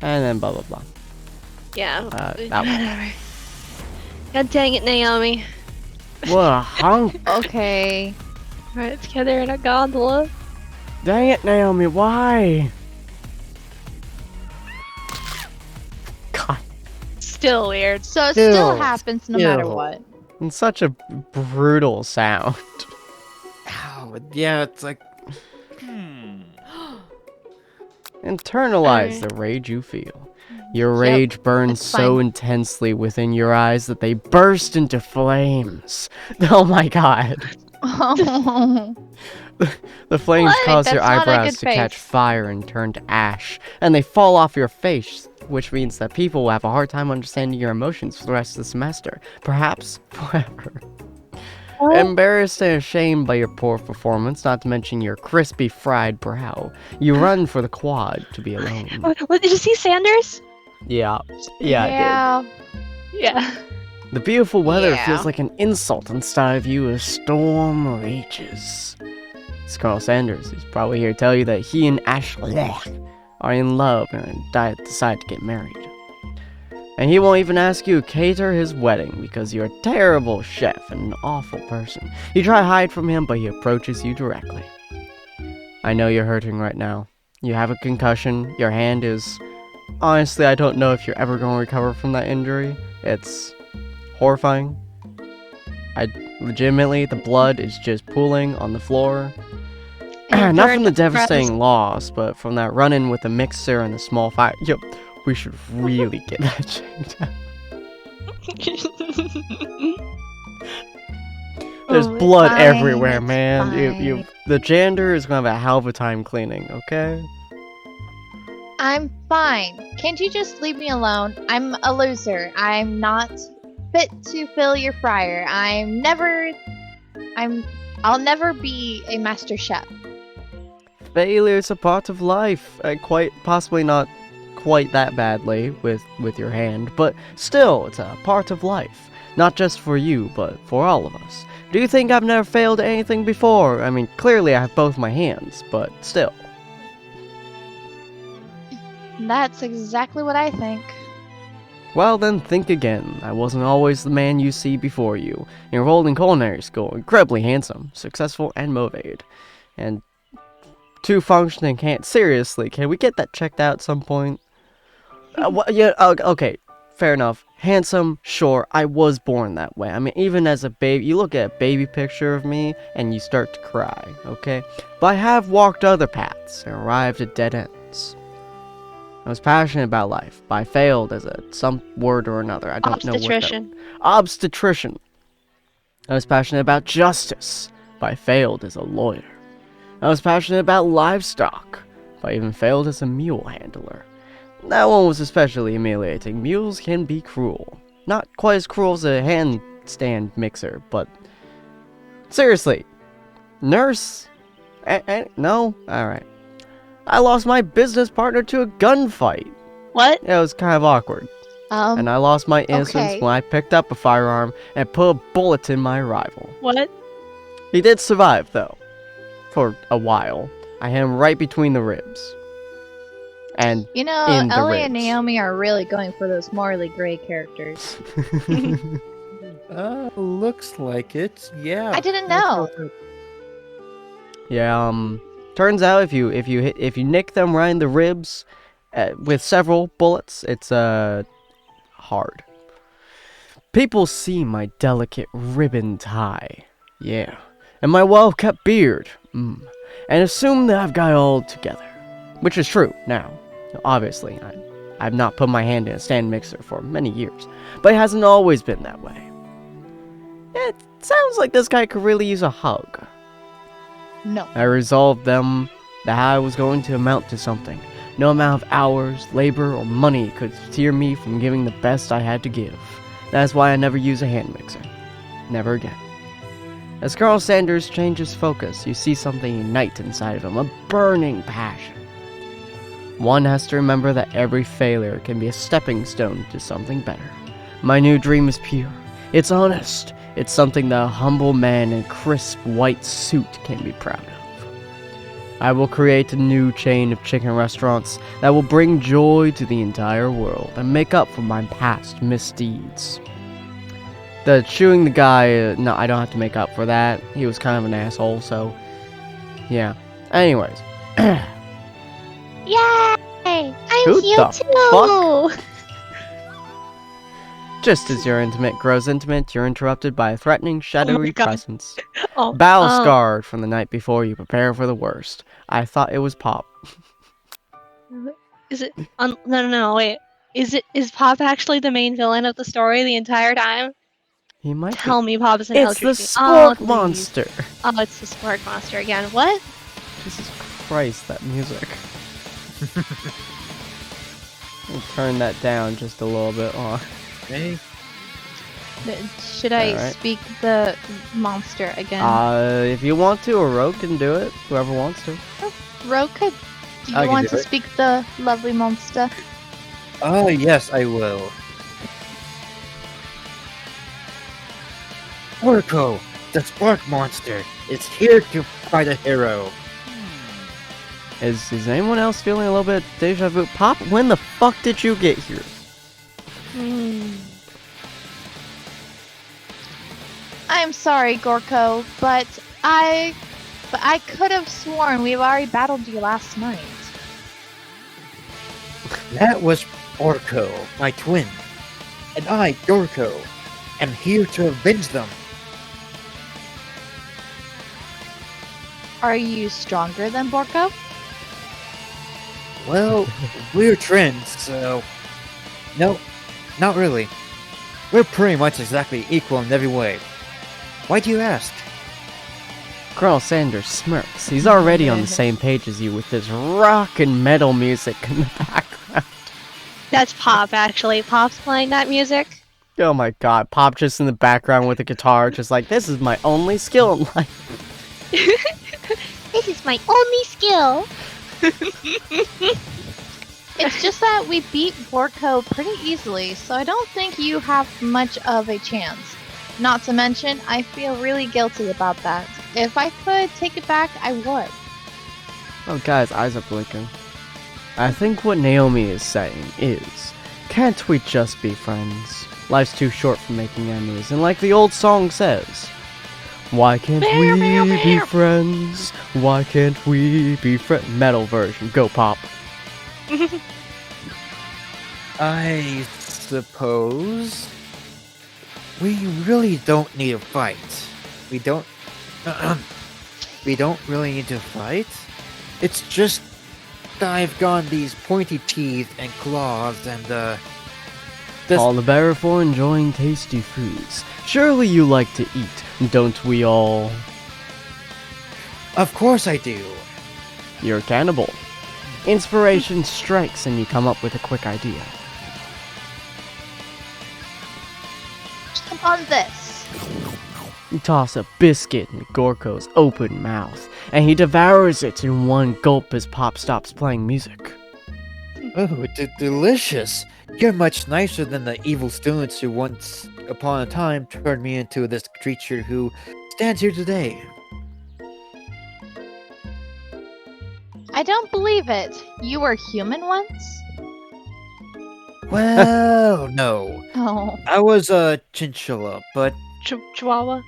And then blah blah blah. Yeah. that one. Whatever. God dang it, Naomi. What a hunk! Okay. Alright, together in a gondola. Dang it, Naomi! Why? God, Still weird. So it still Still. happens no matter Still. what. it's such a brutal sound. Ow, but yeah, it's like. Internalize Alright. the rage you feel. Your rage burns it's so fine. intensely within your eyes that they burst into flames. Oh my god. The flames What? cause your That's not a eyebrows good to catch face. fire and turn to ash, and they fall off your face, which means that people will have a hard time understanding your emotions for the rest of the semester, perhaps forever. Embarrassed and ashamed by your poor performance, not to mention your crispy fried brow, you run for the quad to be alone. What, did you see Sanders? Yeah, I did. Yeah. The beautiful weather Yeah. feels like an insult inside of you as storm rages. It's Colonel Sanders. He's probably here to tell you that he and Ashley are in love and decide to get married. And he won't even ask you to cater his wedding because you're a terrible chef and an awful person. You try to hide from him, but he approaches you directly. I know you're hurting right now. You have a concussion. Your hand is... Honestly, I don't know if you're ever going to recover from that injury. It's horrifying. Legitimately, the blood is just pooling on the floor. Not from the devastating loss, but from that run-in with the mixer and the small fire. Yo, we should really get that checked out. There's blood fine, everywhere, it's man. The janitor is gonna have a hell of a time cleaning, okay? I'm fine. Can't you just leave me alone? I'm a loser. I'm not fit to fill your fryer. I'll never be a master chef. Failure is a part of life. Quite possibly not quite that badly with your hand, but still, it's a part of life. Not just for you, but for all of us. Do you think I've never failed at anything before? I mean, clearly I have both my hands, but still. That's exactly what I think. Well, then think again. I wasn't always the man you see before you. Enrolled in culinary school, incredibly handsome, successful, and motivated. And two functioning hands. Seriously, can we get that checked out at some point? Okay, fair enough. Handsome, sure, I was born that way. I mean, even as a baby, you look at a baby picture of me, and you start to cry, okay? But I have walked other paths, and arrived at dead ends. I was passionate about life, but I failed as some word or another. I don't know what that... Obstetrician. Obstetrician. I was passionate about justice, but I failed as a lawyer. I was passionate about livestock, but I even failed as a mule handler. That one was especially humiliating. Mules can be cruel. Not quite as cruel as a handstand mixer, but... Seriously. Nurse? No? Alright. I lost my business partner to a gunfight. What? Yeah, it was kind of awkward. And I lost my innocence okay. when I picked up a firearm and put a bullet in my rival. What? He did survive, though. For a while. I hit him right between the ribs. And You know, in the Ellie and ribs. Naomi are really going for those morally gray characters. Looks like it. Yeah. I didn't know. Yeah, turns out if you nick them right in the ribs with several bullets, it's hard. People see my delicate ribbon tie, yeah, and my well-kept beard, and assume that I've got it all together, which is true now. Obviously, I've not put my hand in a stand mixer for many years, but it hasn't always been that way. It sounds like this guy could really use a hug. No. I resolved that I was going to amount to something. No amount of hours, labor, or money could steer me from giving the best I had to give. That's why I never use a hand mixer. Never again. As Colonel Sanders changes focus, you see something ignite inside of him, a burning passion. One has to remember that every failure can be a stepping stone to something better. My new dream is pure. It's honest. It's something that a humble man in a crisp white suit can be proud of. I will create a new chain of chicken restaurants that will bring joy to the entire world and make up for my past misdeeds. The shooting the guy, no, I don't have to make up for that. He was kind of an asshole, so yeah. Anyways. Yay! I'm Who here the too! Just as your intimate grows intimate, you're interrupted by a threatening, shadowy God. presence. Oh, Battle scarred from the night before, you prepare for the worst. I thought it was Pop. Is it? No, wait. Is Pop actually the main villain of the story the entire time? He might Tell me Pop is an It's the electricity. Spork please. Monster! Oh, it's the Spork Monster again. What? Jesus Christ, that music. I'll turn that down just a little bit. Oh. Hey. Should I Alright. speak the monster again? If you want to, or Rogue can do it. Whoever wants to. Roka, do I you can want do to it. speak the lovely monster? Oh, yes, I will. Orko, the spark monster, is here to fight a hero. Is anyone else feeling a little bit deja vu? Pop, when the fuck did you get here? I'm sorry, Gorko, but I could have sworn we've already battled you last night. That was Orko, my twin. And I, Dorko, am here to avenge them. Are you stronger than Borko? Well, we're twins, so... No, not really. We're pretty much exactly equal in every way. Why do you ask? Colonel Sanders smirks. He's already on the same page as you with this rock and metal music in the background. That's Pop, actually. Pop's playing that music. Oh my god, Pop just in the background with a guitar, just like, this is my only skill in life. This is my only skill. It's just that we beat Borko pretty easily, so I don't think you have much of a chance. Not to mention, I feel really guilty about that. If I could take it back, I would. Oh, guys, eyes are blinking. I think what Naomi is saying is, can't we just be friends? Life's too short for making enemies, and like the old song says, why can't we be friends? Why can't we be friends? Metal version, go Pop. I suppose... We really don't need a fight. We don't... we don't really need to fight. It's just that I've got these pointy teeth and claws and, this- All the better for enjoying tasty foods. Surely you like to eat, don't we all? Of course I do. You're a cannibal. Inspiration strikes and you come up with a quick idea. Jump on this. You toss a biscuit in Gorko's open mouth, and he devours it in one gulp as Pop stops playing music. Oh, delicious. You're much nicer than the evil students who once upon a time turned me into this creature who stands here today. I don't believe it. You were human once? Well, no. Oh. I was a chinchilla, but Chihuahua.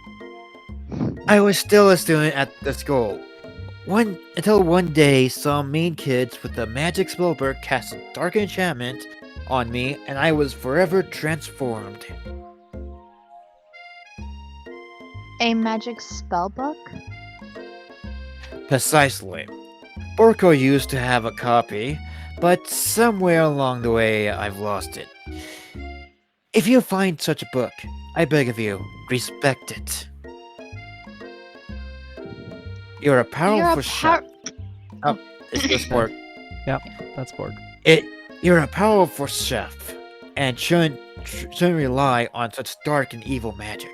I was still a student at the school. Until one day, some mean kids with a magic spellbook cast a dark enchantment on me, and I was forever transformed. A magic spellbook? Precisely. Borko used to have a copy, but somewhere along the way, I've lost it. If you find such a book, I beg of you, respect it. You're a powerful chef. Oh, it's just Bork. That's Borg. You're a powerful chef, and shouldn't rely on such dark and evil magic.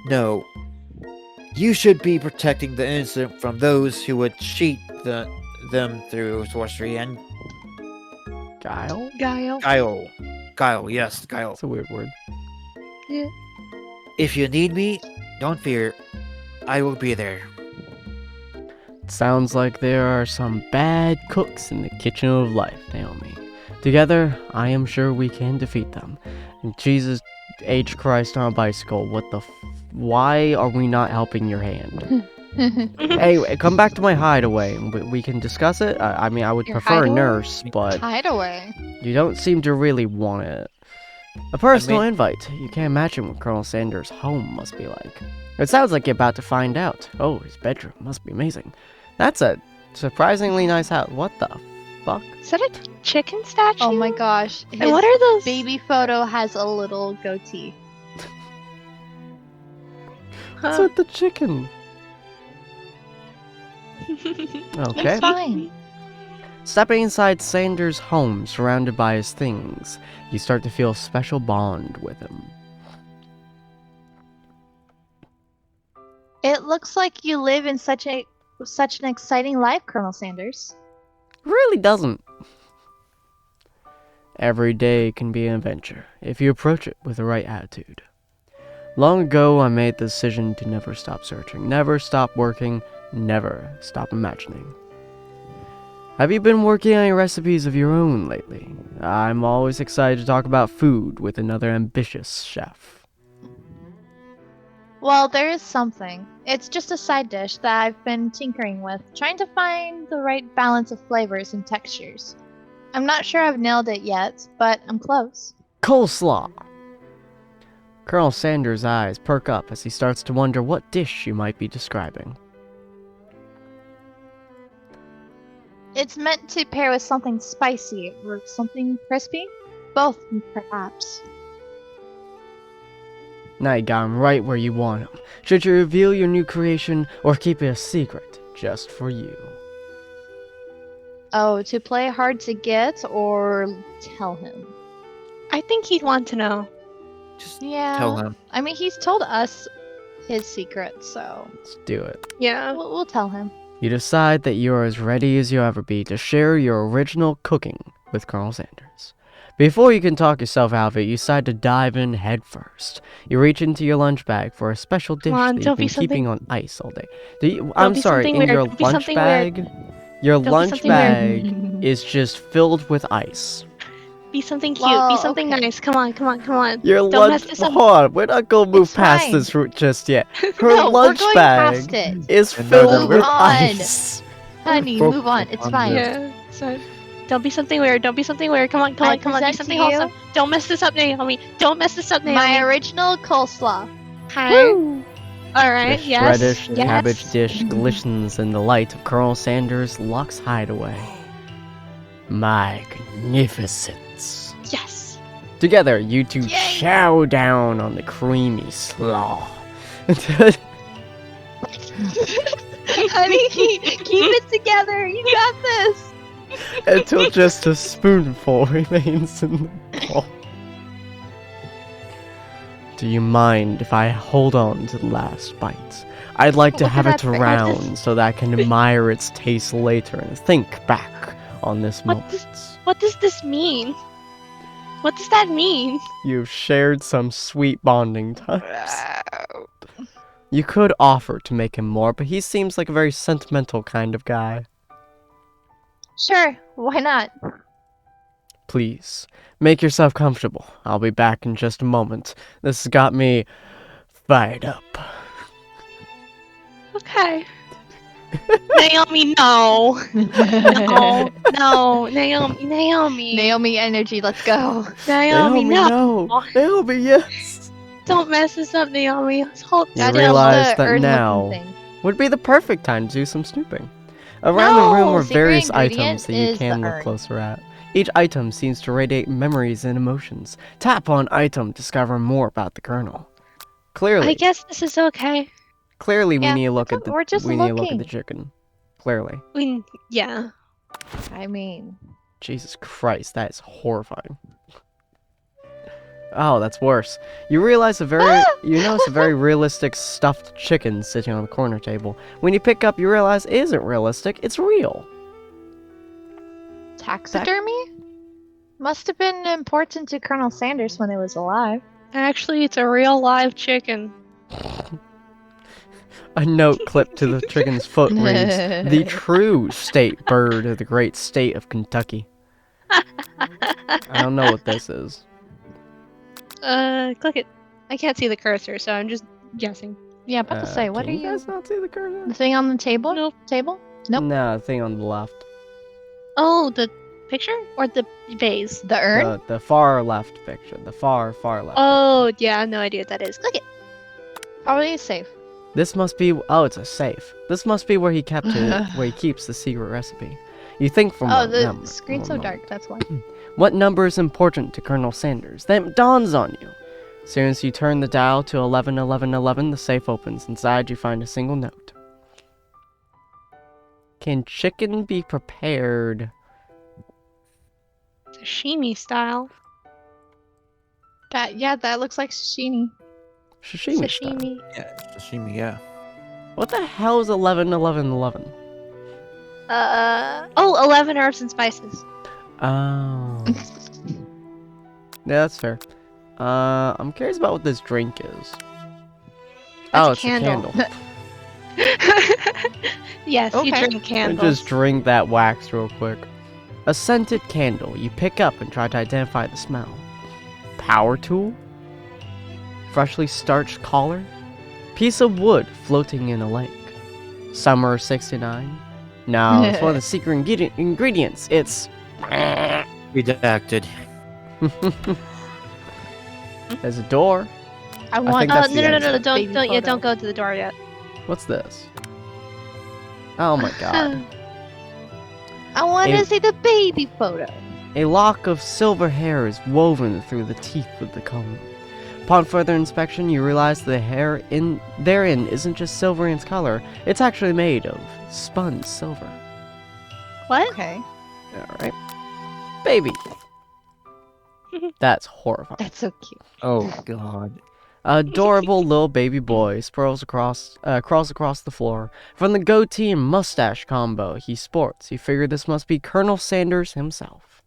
No, you should be protecting the innocent from those who would cheat them through sorcery and Guile? Guile. Guile, yes, guile. That's a weird word. If you need me, don't fear. I will be there. Sounds like there are some bad cooks in the kitchen of life, Naomi. Together, I am sure we can defeat them. And Jesus H. Christ on a bicycle, what the why are we not helping your hand? Anyway, come back to my hideaway and we can discuss it. I mean, I would Your prefer a hideaway? nurse, but Hideaway. you don't seem to really want it. A personal invite. You can't imagine what Colonel Sanders' home must be like. It sounds like you're about to find out. Oh, his bedroom must be amazing. That's a surprisingly nice house. What the fuck? Is that a chicken statue? Oh my gosh. And what are those? Baby photo has a little goatee. What's Huh. with the chicken? Okay. It's fine. Stepping inside Sanders' home, surrounded by his things, you start to feel a special bond with him. It looks like you live in such an exciting life, Colonel Sanders. Really doesn't. Every day can be an adventure if you approach it with the right attitude. Long ago, I made the decision to never stop searching, never stop working, never stop imagining. Have you been working on any recipes of your own lately? I'm always excited to talk about food with another ambitious chef. Well, there is something. It's just a side dish that I've been tinkering with, trying to find the right balance of flavors and textures. I'm not sure I've nailed it yet, but I'm close. Coleslaw! Colonel Sanders' eyes perk up as he starts to wonder what dish you might be describing. It's meant to pair with something spicy or something crispy. Both, perhaps. Now you got him right where you want him. Should you reveal your new creation or keep it a secret just for you? Oh, to play hard to get or tell him? I think he'd want to know. Just Yeah. tell him. I mean, he's told us his secret, so Let's do it. Yeah. we'll tell him. You decide that you are as ready as you'll ever be to share your original cooking with Colonel Sanders. Before you can talk yourself out of it, you decide to dive in head first. You reach into your lunch bag for a special dish on, that you've don't be been keeping something- on ice all day. I'm be sorry, something in weird, your don't be lunch something weird. bag, your Don't be lunch something weird. bag is just filled with ice. Be something cute. Well, Be something okay. nice. Come on, come on, come on. Your Don't mess lunch. this up. Hold on, we're not gonna move It's past fine. this route just yet. Her No, lunch we're going bag past it. is And filled neither with we're- ice. Honey, Focus move on. It's on fine. this. Yeah. So, don't be something weird. Don't be something weird. Come on, come I on, come on. Be present something to you wholesome. Don't mess this up, Naomi. Don't mess this up, Naomi. My original coleslaw. Hi. All right. The Yes. reddish yes. cabbage dish glistens in the light of Colonel Sanders' Locke's hideaway. Magnificence. Yes. Together, you two Yay! chow down on the creamy slaw. Honey, keep it together. You got this. Until just a spoonful remains in the bowl. Do you mind if I hold on to the last bite? I'd like to Look have at it that face. around so that I can admire its taste later and think back on this What moment. What does this mean? What does that mean? You've shared some sweet bonding times. You could offer to make him more, but he seems like a very sentimental kind of guy. Sure, why not? Please, make yourself comfortable. I'll be back in just a moment. This has got me fired up. Okay. Naomi, no. No. No. Naomi. Naomi energy, let's go. Naomi, no. no! Naomi, yes! Don't mess this up, Naomi. Hold You That is realize the that urn-looking now thing. would be the perfect time to do some snooping. Around the room No, are secret various ingredient items that you is the can look urn. closer at. Each item seems to radiate memories and emotions. Tap on item to discover more about the Colonel. Clearly, I guess this is okay. clearly we Yeah, need to look it's at the we're just we need to look at looking. the chicken. Clearly. Yeah. I mean, Jesus Christ, that is horrifying. Oh, that's worse. You realize you notice a very realistic stuffed chicken sitting on the corner table. When you pick up, you realize it isn't realistic, it's real. taxidermy? Must have been important to Colonel Sanders when it was alive. Actually, it's a real live chicken. A note clipped to the chicken's foot reads, "The true state bird of the great state of Kentucky." I don't know what this is. Click it. I can't see the cursor, so I'm just guessing. Yeah, about to say, what can are you? guys not see the cursor? The thing on the table? Nope. Table? Nope. No, the thing on the left. Oh, the picture or the vase? The urn? The far left picture. The far left. Oh, yeah, I have no idea what that is. Click it. Probably safe. This must be. Oh, it's a safe. This must be where he kept it. Where he keeps the secret recipe. You think for Oh, a the number. screen's so dark, that's why. What number is important to Colonel Sanders? Then it dawns on you. As soon as you turn the dial to 111111, the safe opens. Inside, you find a single note. Can chicken be prepared? Sashimi style. That looks like sashimi. Sashimi. style? Sashimi. Yeah, sashimi, yeah. What the hell is 11, 11, 11? 11 herbs and spices. Oh. Yeah, that's fair. I'm curious about what this drink is. That's Oh, a it's candle. a candle. Yes, you Okay. drink candles. Just drink that wax real quick. A scented candle you pick up and try to identify the smell. Power tool? Freshly starched collar? Piece of wood floating in a lake. Summer 69? No, it's one of the secret ingredients. It's... Redacted. There's a door. I want. think that's No, the no, answer. don't go to the door yet. What's this? Oh my god. I want A- to see the baby photo. A lock of silver hair is woven through the teeth of the comb. Upon further inspection, you realize the hair therein isn't just silver in its color, it's actually made of spun silver. What? Okay. Alright. Baby. That's horrifying. That's so cute. Oh god. Adorable little baby boy crawls across the floor. From the goatee and mustache combo he sports, you figure this must be Colonel Sanders himself.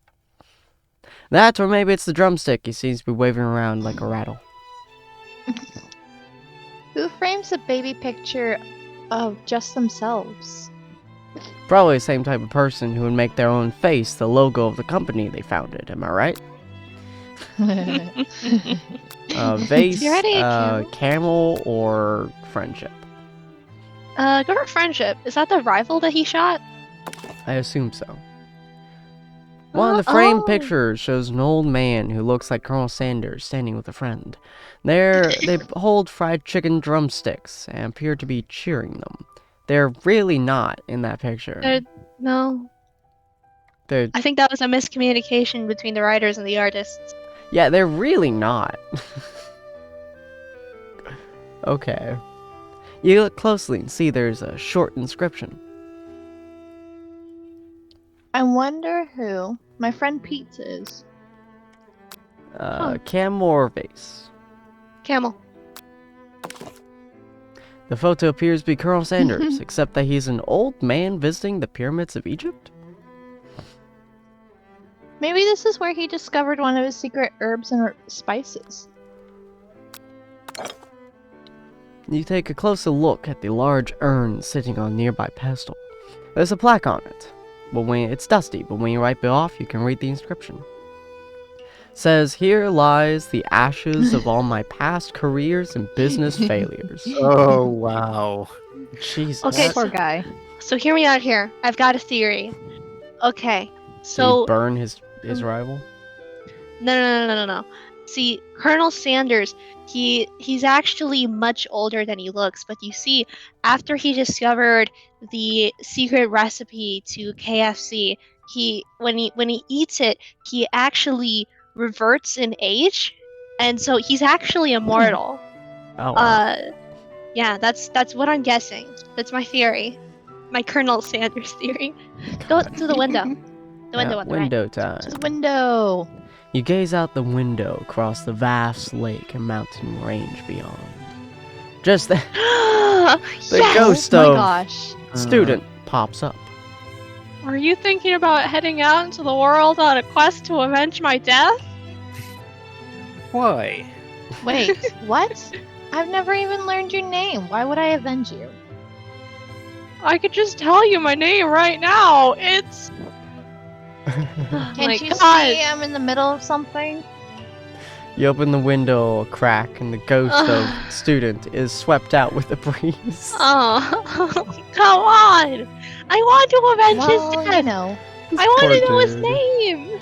That, or maybe it's the drumstick he seems to be waving around like a rattle. Who frames a baby picture of just themselves? Probably the same type of person who would make their own face the logo of the company they founded, am I right? Vase, You're already a camel, or friendship? Go for friendship. Is that the rival that he shot? I assume so. One of the framed pictures shows an old man who looks like Colonel Sanders standing with a friend. They hold fried chicken drumsticks and appear to be cheering them. They're really not in that picture. No. They're, I think that was a miscommunication between the writers and the artists. yeah, they're really not. Okay. You look closely and see there's a short inscription. I wonder who my friend Pete is. Camel or vase? Camel. The photo appears to be Colonel Sanders, except that he's an old man visiting the pyramids of Egypt? Maybe this is where he discovered one of his secret herbs and spices. You take a closer look at the large urn sitting on a nearby pedestal. There's a plaque on it. It's dusty, but when you wipe it off, you can read the inscription. It says, "Here lies the ashes of all my past careers and business failures." Oh wow. Jesus. Okay, Poor guy. So hear me out here. I've got a theory. Okay. Did he So burn his rival? No. See, Colonel Sanders, he's actually much older than he looks, but you see, after he discovered the secret recipe to KFC, when he eats it, he actually reverts in age, and so he's actually immortal. Oh, wow. Yeah, that's what I'm guessing. That's my theory. My Colonel Sanders theory. Go to the window. The window on the right. Window time. To the window. You gaze out the window across the vast lake and mountain range beyond. Just then, the Yes! ghost Oh of my gosh. student pops up. Are you thinking about heading out into the world on a quest to avenge my death? Why? Wait, what? I've never even learned your name. Why would I avenge you? I could just tell you my name right now. It's... Can't you see I'm in the middle of something? You open the window a crack, and the ghost of student is swept out with the breeze. Oh, come on! I want to avenge Well, his you death. know. I want to Poor know his dude. name.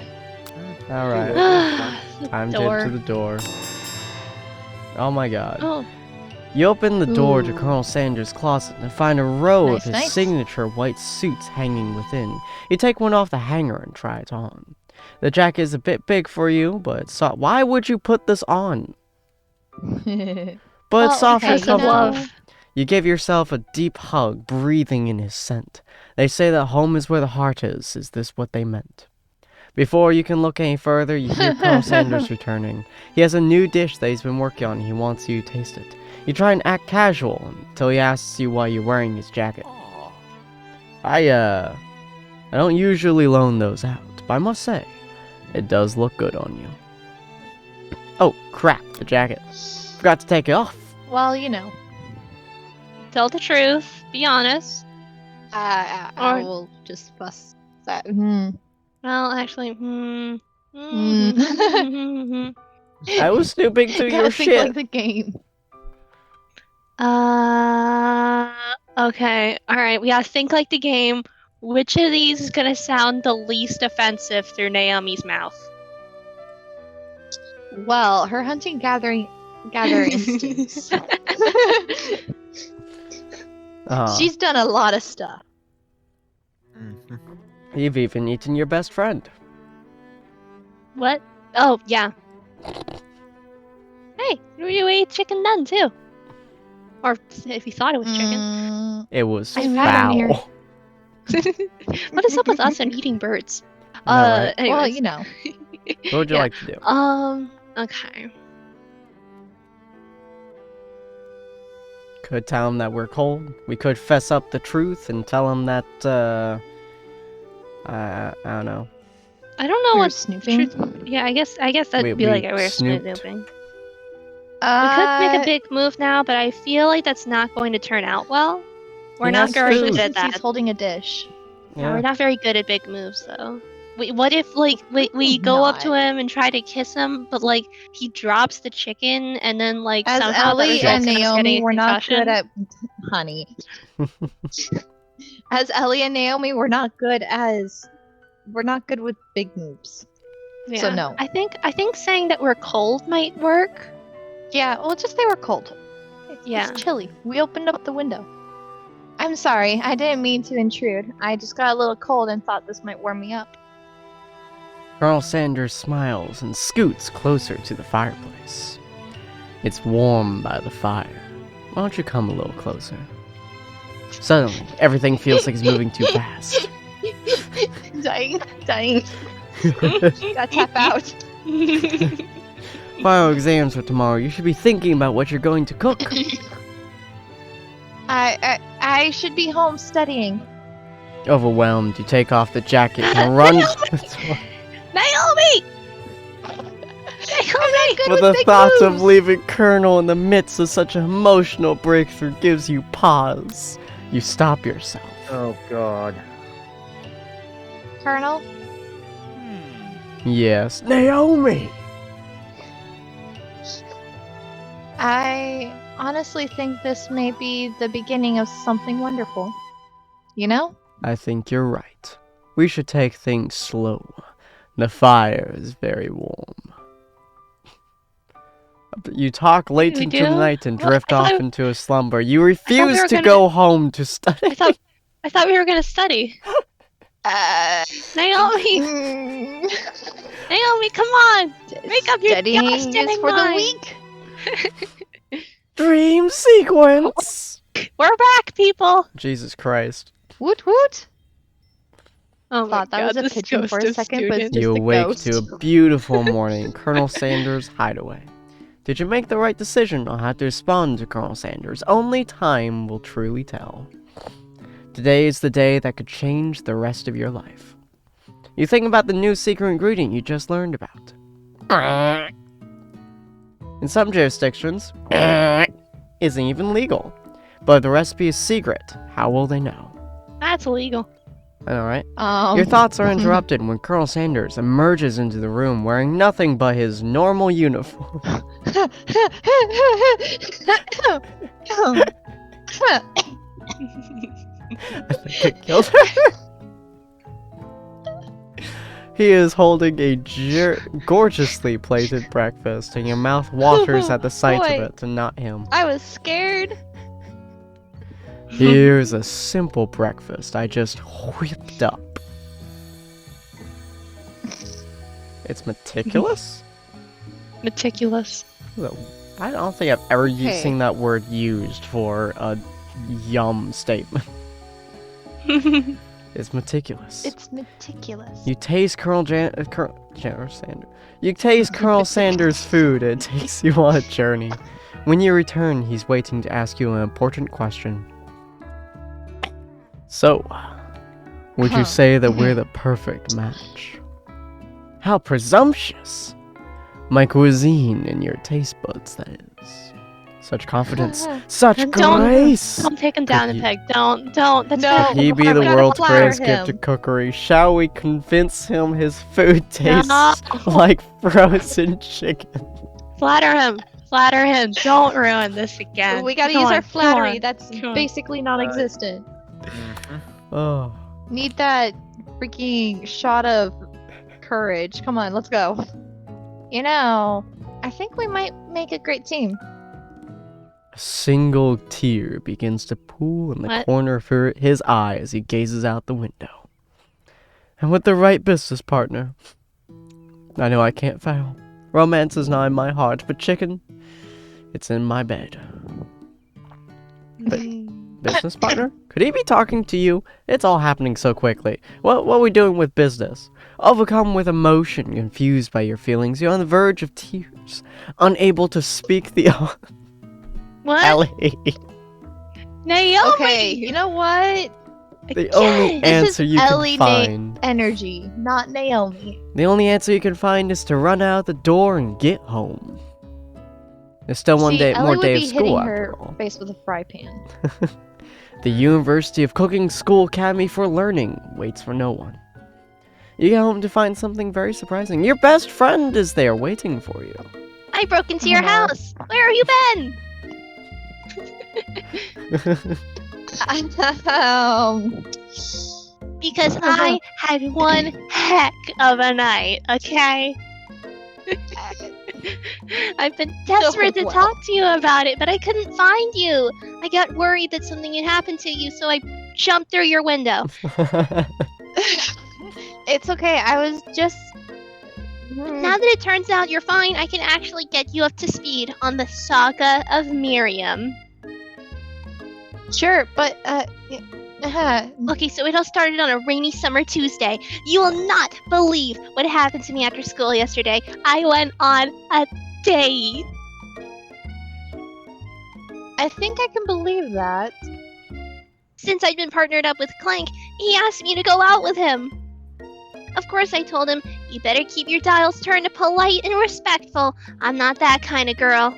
All right, time to Door. head to the door. Oh my god. Oh, You open the door to Ooh. Colonel Sanders' closet and find a row Nice, of his nice. signature white suits hanging within. You take one off the hanger and try it on. The jacket is a bit big for you, but it's soft. Why would you put this on? But it's Well, soft and because of comfortable. love. You give yourself a deep hug, breathing in his scent. They say that home is where the heart is. Is this what they meant? Before you can look any further, you hear Colonel Sanders returning. He has a new dish that he's been working on. He wants you to taste it. You try and act casual until he asks you why you're wearing his jacket. I don't usually loan those out, but I must say, it does look good on you. Oh, crap, the jacket. Forgot to take it off. Well, you know. Tell the truth. Be honest. I Or- will just bust that. Well, actually, I was snooping through your Gotta think shit. like the game. Okay. Alright, we gotta think like the game. Which of these is gonna sound the least offensive through Naomi's mouth? Well, her hunting gather instincts. She's done a lot of stuff. Mhm. You've even eaten your best friend. What? Oh, yeah. Hey, you ate chicken then, too. Or if you thought it was chicken. It was I've had 'em here. foul. What is up with us and eating birds? I know, right? Anyways. Well, you know. What would you Yeah. like to do? Okay. Could tell him that we're cold. We could fess up the truth and tell him that, I don't know. I don't know We're what snooping. Yeah, I guess that'd We- be we like a weird snooped. snooping. We could make a big move now, but I feel like that's not going to turn out well. We're He not has very food. good at Since he's that. holding a dish. Yeah, we're not very good at big moves, though. What if, like, we go up to Not. him and try to kiss him, but, like, he drops the chicken, and then, like, As somehow that Ellie results and in us Naomi, getting a we're not concussion? good at honey. As Ellie and Naomi, we're not good with big moves. So Yeah. no. I think saying that we're cold might work. Yeah, well, just they were cold. Yeah. It's chilly. We opened up the window. I'm sorry, I didn't mean to intrude. I just got a little cold and thought this might warm me up. Colonel Sanders smiles and scoots closer to the fireplace. It's warm by the fire. Why don't you come a little closer? Suddenly, everything feels like it's moving too fast. dying. Gotta tap out. Final exams for tomorrow. You should be thinking about what you're going to cook. I should be home studying. Overwhelmed, you take off the jacket and run to the door. Naomi! Good But the big thought of moves. leaving Colonel in the midst of such an emotional breakthrough gives you pause. You stop yourself. Oh God. Colonel, Yes, Naomi! I honestly think this may be the beginning of something wonderful. You know? I think you're right. We should take things slow. The fire is very warm. You talk late We into do? the night and Well, drift I off thought- into a slumber. You refuse were to gonna- go home to study. I thought we were gonna study. Naomi! mm, Naomi, come on! Make up your studying gosh-dang is for the mind. weak. Dream sequence! We're back, people! Jesus Christ. Woot woot. Oh Thought that was a pigeon for a second, but it's You just a awake ghost. to a beautiful morning in Colonel Sanders' hideaway. Did you make the right decision on how to respond to Colonel Sanders? Only time will truly tell. Today is the day that could change the rest of your life. You think about the new secret ingredient you just learned about. In some jurisdictions, isn't even legal. But if the recipe is secret, how will they know? That's illegal. I know, right? Um, Your thoughts are interrupted when Colonel Sanders emerges into the room wearing nothing but his normal uniform. I think I killed her. He is holding a gorgeously plated breakfast, and your mouth waters at the sight Boy. of it, and not him. I was scared. Here's a simple breakfast I just whipped up. It's meticulous? Meticulous. I don't think I've ever Okay. seen that word used for a yum statement. It's meticulous. It's meticulous. You taste Colonel Sanders. You taste Colonel Sanders' food. It takes you on a journey. When you return, he's waiting to ask you an important question. So, would you say that we're the perfect match? How presumptuous! My cuisine and your taste buds, that is. Such confidence, such grace! Don't take him down a Could peg. Don't. That's No. not Could he be the we gotta world's flatter greatest gift him. of cookery? Shall we convince him his food tastes No. like frozen chicken? Flatter him. Don't ruin this again. We gotta Come use on, our come flattery. on, That's come on. basically non-existent. Oh, Need that freaking shot of courage. Come on, let's go. You know, I think we might make a great team. a single tear begins to pool in the What? corner of his eye as he gazes out the window. And with the right business partner, I know I can't fail. Romance is not in my heart, but chicken, it's in my bed. Business partner? Could he be talking to you? It's all happening so quickly. What are we doing with business? Overcome with emotion, confused by your feelings, you're on the verge of tears, unable to speak the What? Ellie. Naomi! Okay, you know what? The only Again. This is answer you Ellie can find. Energy, not Naomi. The only answer you can find is to run out the door and get home. There's still one See, day, Ellie more would day be of school hitting after her all. face with a fry pan. The University of Cooking School Academy for Learning waits for no one. You get home to find something very surprising. Your best friend is there waiting for you. I broke into your Oh. house. Where have you been? Because I had one heck of a night, okay? I've been desperate to well. talk to you about it, but I couldn't find you. I got worried that something had happened to you, so I jumped through your window. It's okay, I was just... Now that it turns out you're fine, I can actually get you up to speed on the saga of Miriam. Sure, but, Okay, so it all started on a rainy summer Tuesday. You will not believe what happened to me after school yesterday. I went on a date. I think I can believe that. Since I'd been partnered up with Clank, he asked me to go out with him. Of course, I told him, you better keep your dials turned polite and respectful. I'm not that kind of girl.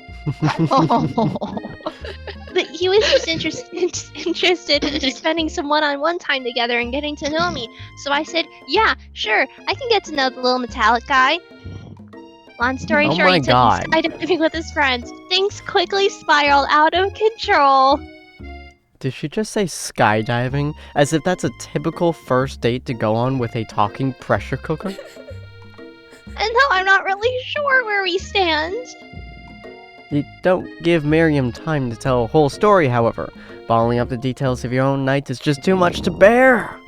But he was just interested in spending some one-on-one time together and getting to know me. So I said, yeah, sure, I can get to know the little metallic guy. Long story Oh short, my he took God. me skydiving with his friends. Things quickly spiraled out of control. Did she just say skydiving? As if that's a typical first date to go on with a talking pressure cooker? And now I'm not really sure where we stand. You don't give Miriam time to tell a whole story, however. Bottling up the details of your own night is just too much to bear.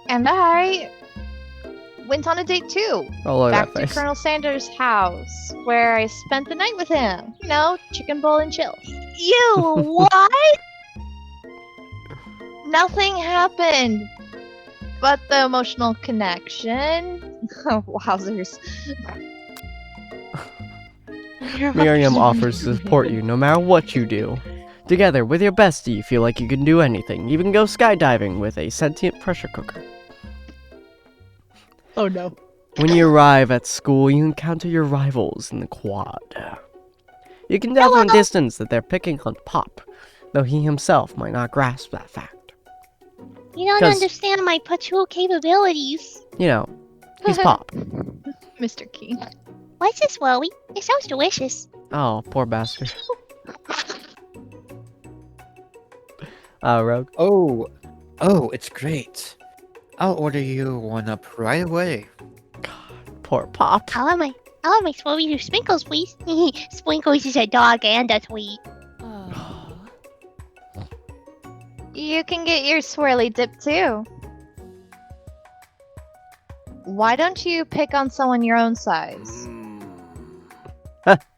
And I went on a date too. Oh, look at Back that to face. Colonel Sanders' house, where I spent the night with him. You know, chicken bowl and chill. You what? Nothing happened but the emotional connection. Oh, wowzers. Miriam offers to support you no matter what you do. Together, with your bestie, you feel like you can do anything, even go skydiving with a sentient pressure cooker. Oh no. When you arrive at school, you encounter your rivals in the quad. You can tell from a distance that they're picking on Pop, though he himself might not grasp that fact. You don't 'Cause- understand my patrol capabilities. You know, he's Pop. Mr. King. What's this, Wowie? It sounds delicious. Oh, poor bastard. Rogue. Oh, it's great. I'll order you one up right away. Poor Pop. I want my Swowie to Sprinkles, please. Sprinkles is a dog and a tweet. You can get your swirly dip too. Why don't you pick on someone your own size?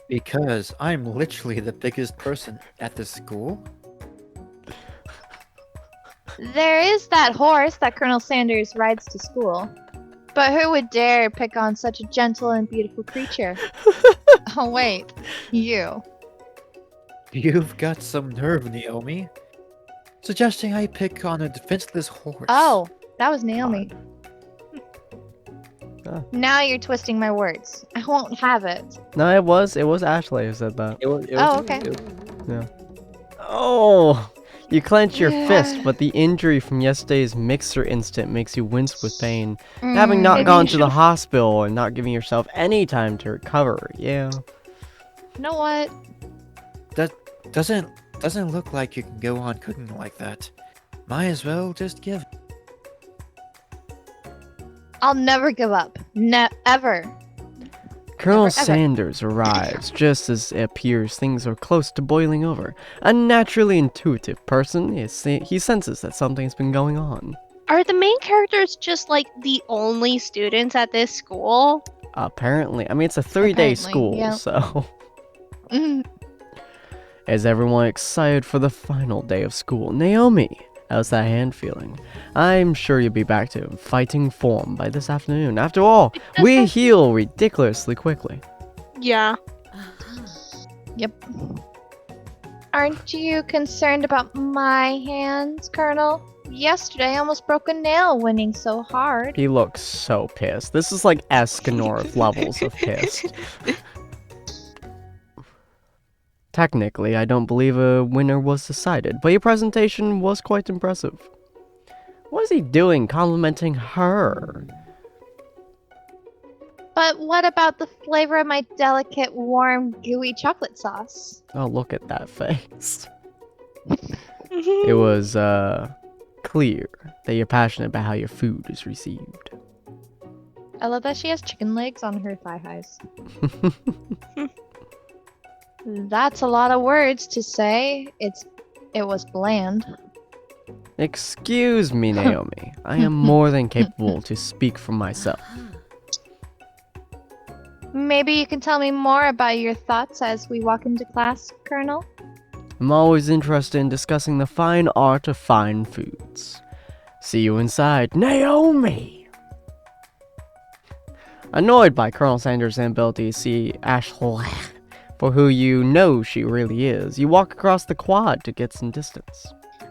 Because I'm literally the biggest person at the school. There is that horse that Colonel Sanders rides to school. But who would dare pick on such a gentle and beautiful creature? Oh, wait. You. You've got some nerve, Naomi. Suggesting I pick on a defenseless horse. Oh, that was Naomi. Ah. Now you're twisting my words. I won't have it. No, it was Ashley who said that. It was, Oh, okay. Oh, you clench your Yeah. fist, but the injury from yesterday's mixer incident makes you wince with pain. Having not Maybe gone you to the should- hospital and not giving yourself any time to recover. Yeah. You know what? That doesn't look like you can go on cooking like that. Might as well just give. I'll never give up. Ever. Colonel Never, ever. Sanders arrives just as it appears things are close to boiling over. A naturally intuitive person, he senses that something's been going on. Are the main characters just like the only students at this school? Apparently, I mean, it's a 3-day Apparently, school, yeah. so. Mm, Is everyone excited for the final day of school? Naomi, how's that hand feeling? I'm sure you'll be back to fighting form by this afternoon. After all, we heal ridiculously quickly. Yeah. Yep. Aren't you concerned about my hands, Colonel? Yesterday I almost broke a nail winning so hard. He looks so pissed. This is like Escanor levels of pissed. Technically, I don't believe a winner was decided, but your presentation was quite impressive. What is he doing complimenting her? But what about the flavor of my delicate, warm, gooey chocolate sauce? Oh, look at that face. It was, clear that you're passionate about how your food is received. I love that she has chicken legs on her thigh highs. That's a lot of words to say. It was bland. Excuse me, Naomi. I am more than capable to speak for myself. Maybe you can tell me more about your thoughts as we walk into class, Colonel? I'm always interested in discussing the fine art of fine foods. See you inside, Naomi! Annoyed by Colonel Sanders' inability to see Ashley for who you know she really is, you walk across the quad to get some distance.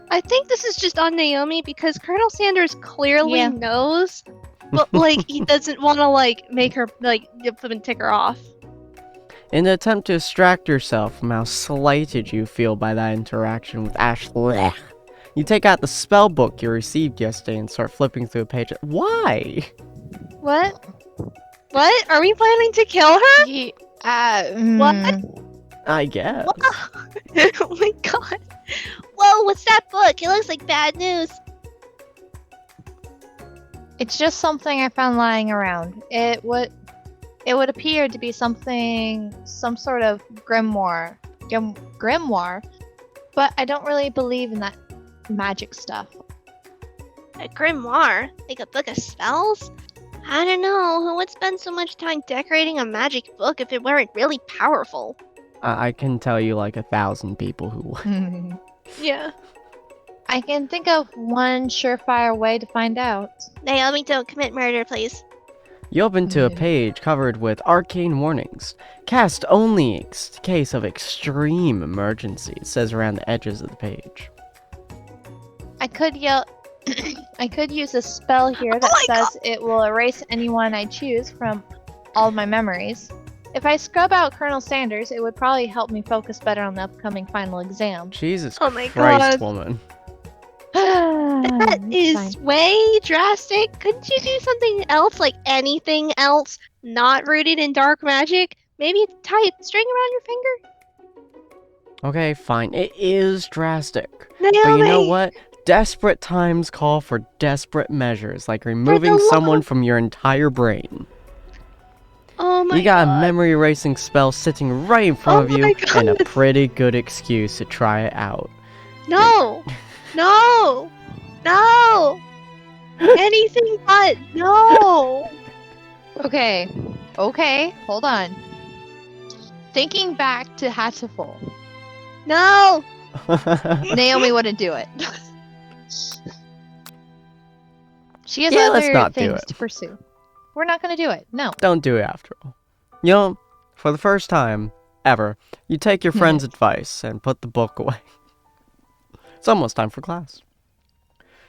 I think this is just on Naomi because Colonel Sanders clearly Yeah. knows, but like he doesn't want to like make her like tick her off. In an attempt to distract yourself from how slighted you feel by that interaction with Ashley, you take out the spell book you received yesterday and start flipping through a page. Why? What? What? Are we planning to kill her? What? I guess. Oh my god. Whoa, what's that book? It looks like bad news. It's just something I found lying around. It would appear to be some sort of grimoire, but I don't really believe in that magic stuff. A grimoire? Like a book of spells? I don't know. Who would spend so much time decorating a magic book if it weren't really powerful? I can tell you like 1,000 people who would. Yeah. I can think of one surefire way to find out. Naomi, don't commit murder, please. You open to a page covered with arcane warnings. Cast only in case of extreme emergency, it says around the edges of the page. I could yell. I could use a spell here that says it will erase anyone I choose from all my memories. If I scrub out Colonel Sanders, it would probably help me focus better on the upcoming final exam. Jesus Oh my Christ, God. woman. That is Fine. way drastic. Couldn't you do something else, like anything else not rooted in dark magic? Maybe tie a string around your finger? Okay, fine. It is drastic. Naomi! But you know what? Desperate times call for desperate measures, like removing love someone of- from your entire brain. Oh my You got god. a memory erasing spell sitting right in front Oh of you, my and a God. pretty good excuse to try it out. No! No! No! Anything but no! Okay, hold on. Thinking back to Hatchiful, No! Naomi wouldn't do it. She has Yeah, let's other not do things it. to pursue. We're not gonna do it. No. Don't do it after all. You know, for the first time ever, you take your friend's advice and put the book away. It's almost time for class.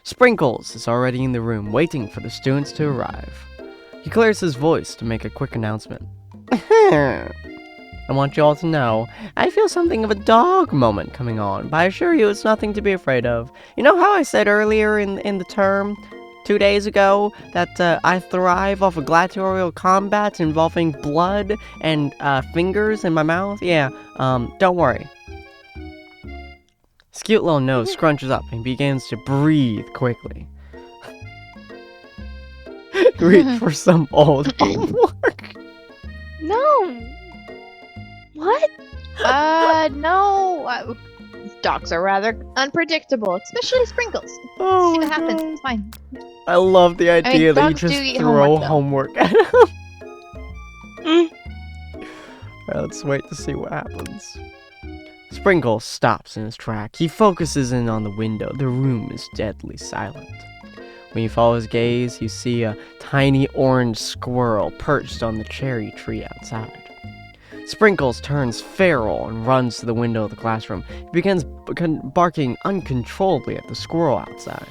Sprinkles is already in the room waiting for the students to arrive. He clears his voice to make a quick announcement. I want you all to know, I feel something of a dog moment coming on, but I assure you it's nothing to be afraid of. You know how I said earlier in the term, 2 days ago, that I thrive off of gladiatorial combat involving blood and fingers in my mouth? Yeah, don't worry. His cute little nose scrunches up and begins to breathe quickly. Reach for some old homework. No. What? No. Dogs are rather unpredictable, especially Sprinkles. Oh See my what happens. God. It's fine. I love the idea that you dogs do just eat throw homework, homework at him. Mm. Alright, let's wait to see what happens. Sprinkle stops in his track. He focuses in on the window. The room is deadly silent. When you follow his gaze, you see a tiny orange squirrel perched on the cherry tree outside. Sprinkles turns feral and runs to the window of the classroom. He begins barking uncontrollably at the squirrel outside.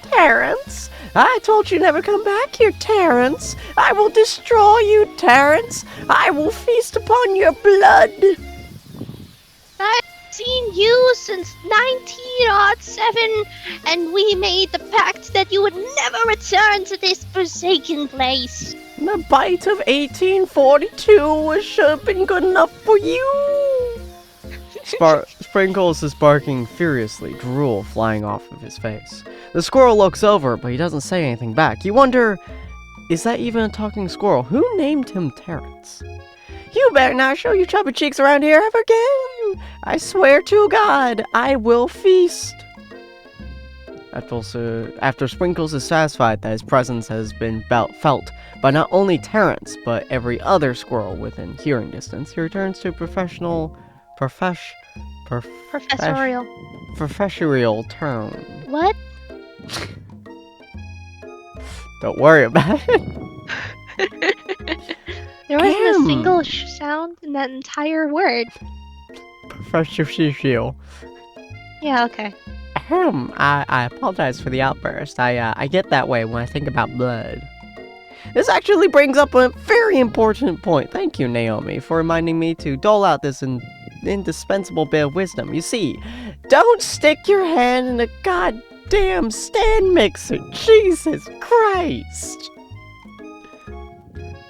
Terrence! I told you never come back here, Terrence! I will destroy you, Terrence! I will feast upon your blood! I've seen you since 1907, and we made the pact that you would never return to this forsaken place. The bite of 1842 should have been good enough for you! Sprinkles is barking furiously, drool flying off of his face. The squirrel looks over, but he doesn't say anything back. You wonder, is that even a talking squirrel? Who named him Terrence? You better not show your chubby cheeks around here ever again! I swear to God, I will feast! After Sprinkles is satisfied that his presence has been felt by not only Terrence, but every other squirrel within hearing distance, he returns to professorial tone. What? Don't worry about it. There wasn't a single sound in that entire word. Professorial. Yeah, okay. I apologize for the outburst. I get that way when I think about blood. This actually brings up a very important point. Thank you, Naomi, for reminding me to dole out this indispensable bit of wisdom. You see, don't stick your hand in a goddamn stand mixer. Jesus Christ!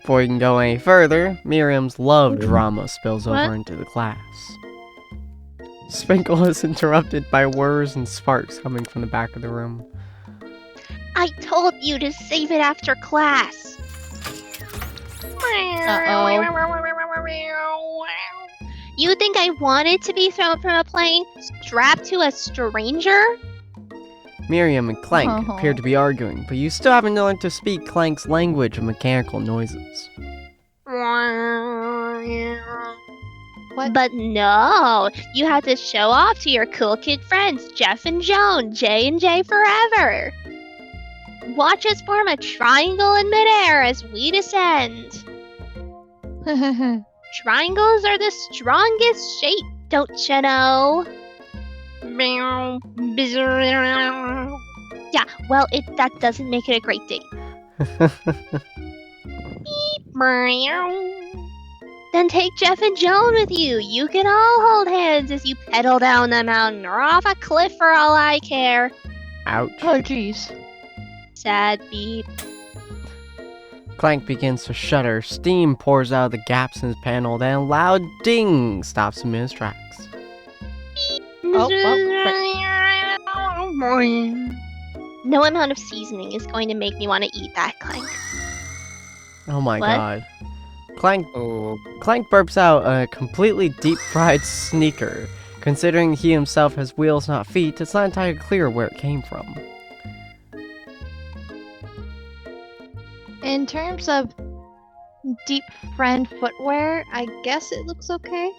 Before we can go any further, Miriam's love drama spills over into the class. Sprinkle is interrupted by whirs and sparks coming from the back of the room. I told you to save it after class. You think I wanted to be thrown from a plane strapped to a stranger? Miriam and Clank appear to be arguing, but you still haven't learned to speak Clank's language of mechanical noises. What? But no, you had to show off to your cool kid friends, Jeff and Joan, J&J forever. Watch us form a triangle in midair as we descend. Triangles are the strongest shape, don't you know? Yeah, well, that doesn't make it a great date. Then take Jeff and Joan with you. You can all hold hands as you pedal down the mountain or off a cliff for all I care. Ouch. Oh, jeez. Sad beep. Clank begins to shudder. Steam pours out of the gaps in his panel, then a loud ding stops him in his tracks. No amount of seasoning is going to make me want to eat that, Clank. Oh my What? God. Clank burps out a completely deep-fried sneaker. Considering he himself has wheels, not feet, it's not entirely clear where it came from. In terms of deep friend footwear, I guess it looks okay.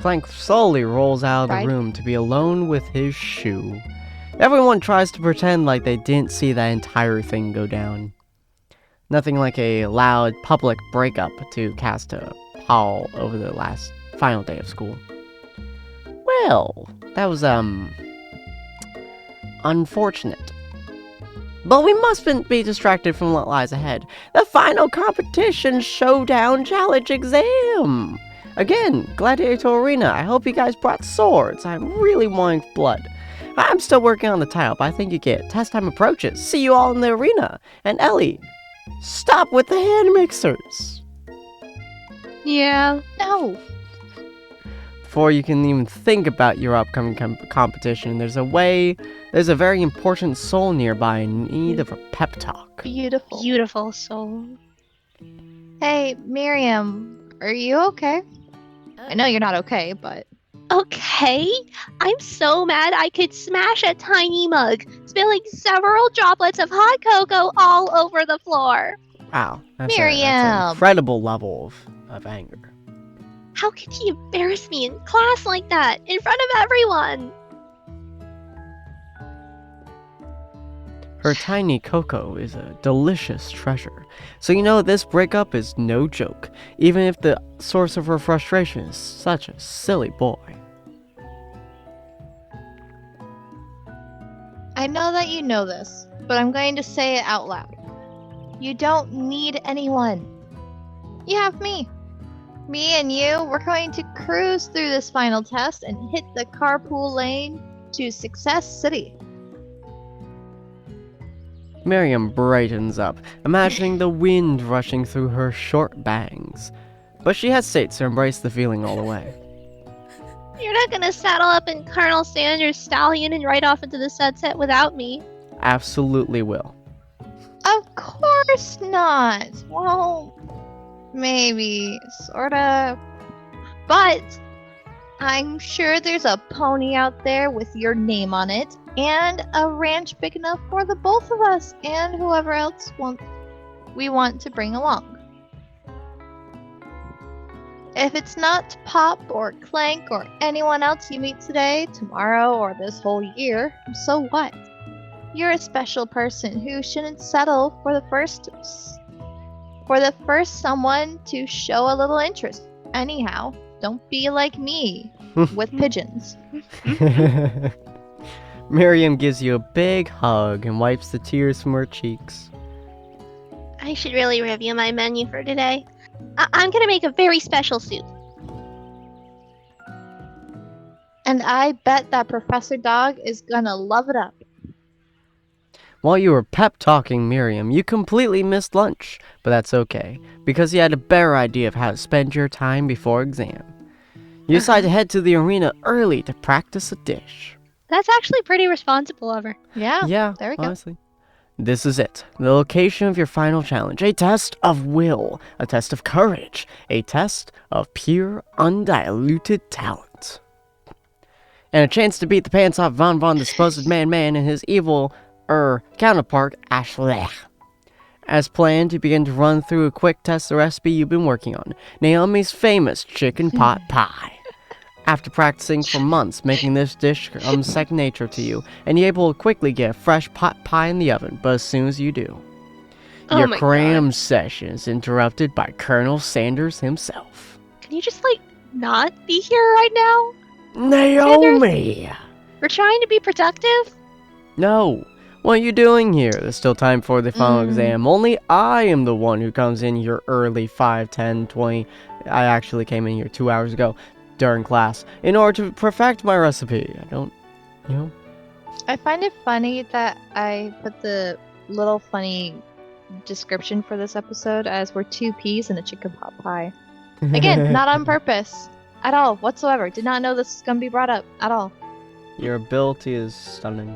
Clank slowly rolls out of the Fried? room to be alone with his shoe. Everyone tries to pretend like they didn't see that entire thing go down. Nothing like a loud public breakup to cast a pall over the last final day of school. Well, that was, unfortunate. But we mustn't be distracted from what lies ahead. The final competition showdown challenge exam! Again, Gladiator Arena, I hope you guys brought swords. I'm really wanting blood. I'm still working on the title, but I think you get it. Test time approaches. See you all in the arena. And Ellie, stop with the hand mixers. Yeah. No. Before you can even think about your upcoming competition, there's a very important soul nearby in need of a pep talk. Beautiful. Beautiful soul. Hey, Miriam, are you okay? I know you're not okay, but Okay, I'm so mad I could smash a tiny mug, spilling several droplets of hot cocoa all over the floor. Wow, that's an Miriam! incredible level of anger. How could he embarrass me in class like that, in front of everyone? Her tiny cocoa is a delicious treasure, so you know this breakup is no joke, even if the source of her frustration is such a silly boy. I know that you know this, but I'm going to say it out loud. You don't need anyone. You have me. Me and you, we're going to cruise through this final test and hit the carpool lane to Success City. Miriam brightens up, imagining the wind rushing through her short bangs, but she hesitates to embrace the feeling all the way. You're not gonna saddle up in Colonel Sanders' stallion and ride off into the sunset without me. Absolutely will. Of course not. Well, maybe, sorta. But I'm sure there's a pony out there with your name on it, and a ranch big enough for the both of us and whoever else we want to bring along. If it's not Pop or Clank or anyone else you meet today, tomorrow, or this whole year, so what? You're a special person who shouldn't settle for the first someone to show a little interest. Anyhow, don't be like me with pigeons. Miriam gives you a big hug and wipes the tears from her cheeks. I should really review my menu for today. I'm gonna make a very special soup. And I bet that Professor Dog is gonna love it up. While you were pep-talking Miriam, you completely missed lunch, but that's okay, because you had a better idea of how to spend your time before exam. You decide to head to the arena early to practice a dish. That's actually pretty responsible of her. Yeah, there we go. Honestly. This is it. The location of your final challenge. A test of will. A test of courage. A test of pure, undiluted talent. And a chance to beat the pants off Von the supposed man and his evil, counterpart, Ashley. As planned, you begin to run through a quick test the recipe you've been working on. Naomi's famous chicken pot pie. After practicing for months, making this dish comes second nature to you, and you're able to quickly get a fresh pot pie in the oven, but as soon as you do, your cram session is interrupted by Colonel Sanders himself. Can you just, not be here right now? Naomi! Sanders? We're trying to be productive? No. What are you doing here? There's still time for the final exam. Only I am the one who comes in here early, 5, 10, 20. I actually came in here 2 hours ago. During class, in order to perfect my recipe. I don't, I find it funny that I put the little funny description for this episode as we're 2 peas and a chicken pot pie. Again, not on purpose. At all, whatsoever. Did not know this was going to be brought up. At all. Your ability is stunning.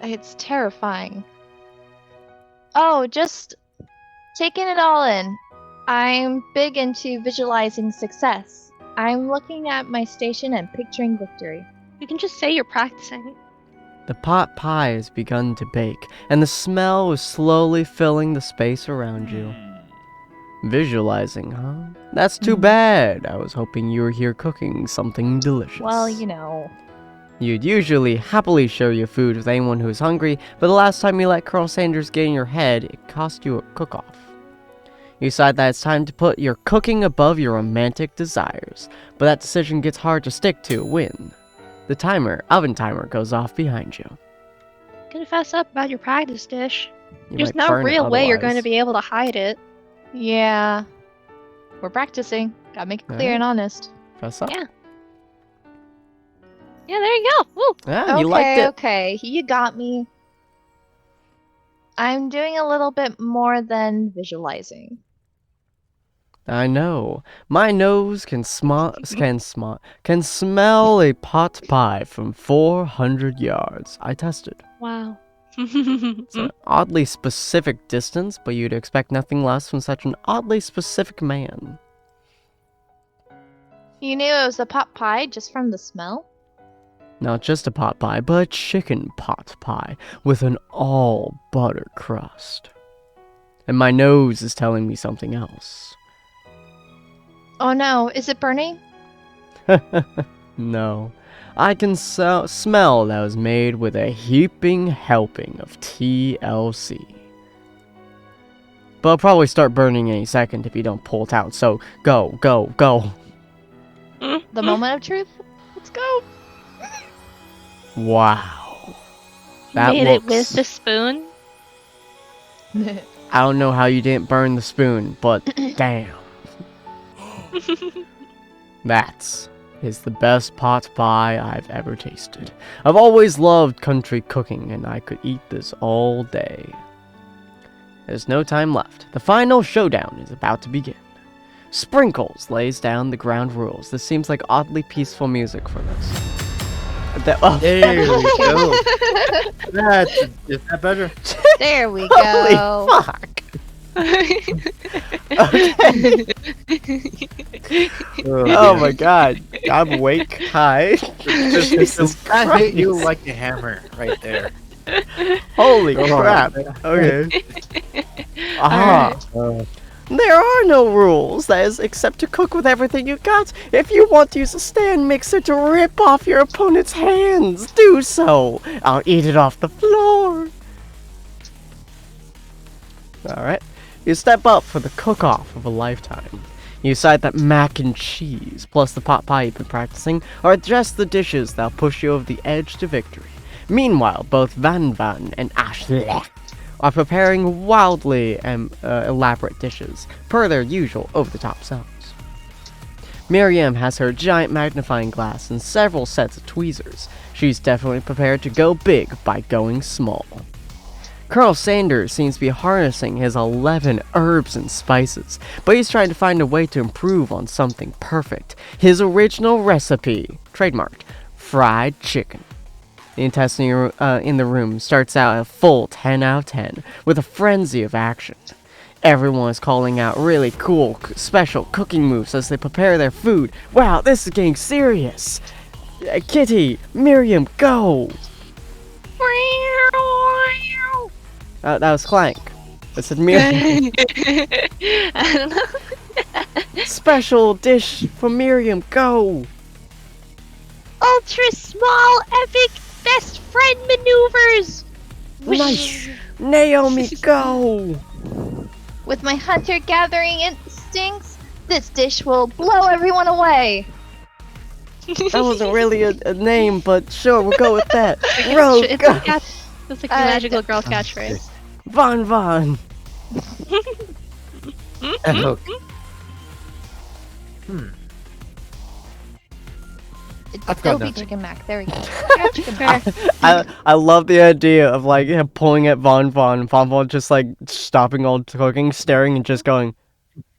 It's terrifying. Oh, just taking it all in. I'm big into visualizing success. I'm looking at my station and picturing victory. You can just say you're practicing. The pot pie has begun to bake, and the smell is slowly filling the space around you. Visualizing, huh? That's too bad. I was hoping you were here cooking something delicious. Well, you know. You'd usually happily share your food with anyone who's hungry, but the last time you let Colonel Sanders get in your head, it cost you a cook-off. You decide that it's time to put your cooking above your romantic desires, but that decision gets hard to stick to when the oven timer goes off behind you. Gonna fess up about your practice dish. You There's might no burn it real way you're going to otherwise. be able to hide it. Yeah. We're practicing. Gotta make it clear and honest. Press up. Yeah. Yeah, there you go. Woo. Yeah, you liked it. Okay. You got me. I'm doing a little bit more than visualizing. I know. My nose can smell a pot pie from 400 yards. I tested. Wow. It's an oddly specific distance, but you'd expect nothing less from such an oddly specific man. You knew it was a pot pie just from the smell? Not just a pot pie, but a chicken pot pie with an all butter crust. And my nose is telling me something else. Oh no, is it burning? No. I can smell that was made with a heaping helping of TLC. But it'll probably start burning any second if you don't pull it out, so go, go, go. The moment of truth? Let's go. Wow. You That made it with looks... the spoon? I don't know how you didn't burn the spoon, but damn. That is the best pot pie I've ever tasted. I've always loved country cooking, and I could eat this all day. There's no time left. The final showdown is about to begin. Sprinkles lays down the ground rules. This seems like oddly peaceful music for this. There we go. Is that better? There we Holy go. fuck! Oh my god. I'm awake. Hi. Jesus I hit you Christ. like a hammer right there. Holy Go on. crap. Okay. Aha. There are no rules, that is, except to cook with everything you got. If you want to use a stand mixer to rip off your opponent's hands, do so. I'll eat it off the floor. Alright. You step up for the cook-off of a lifetime. You decide that mac and cheese, plus the pot pie you've been practicing, are just the dishes that'll push you over the edge to victory. Meanwhile, both Van Van and Ashley are preparing wildly elaborate dishes, per their usual over-the-top selves. Miriam has her giant magnifying glass and several sets of tweezers. She's definitely prepared to go big by going small. Colonel Sanders seems to be harnessing his 11 herbs and spices, but he's trying to find a way to improve on something perfect. His original recipe, trademarked, fried chicken. The intestine in the room starts out a full 10 out of 10, with a frenzy of action. Everyone is calling out really cool, special cooking moves as they prepare their food. Wow, this is getting serious! Kitty, Miriam, go! That was Clank. I said Miriam. I don't know. Special dish for Miriam, go! Ultra small epic best friend maneuvers! Nice! Naomi, go! With my hunter-gathering instincts, this dish will blow everyone away. That wasn't really a name, but sure, we'll go with that. Rogue, It's go! like that's like the magical girl catchphrase. Von Von! Okay. I've got Adobe nothing. Chicken Mac. There we go. I love the idea of like him pulling at Von Von just like stopping all cooking, staring, and just going,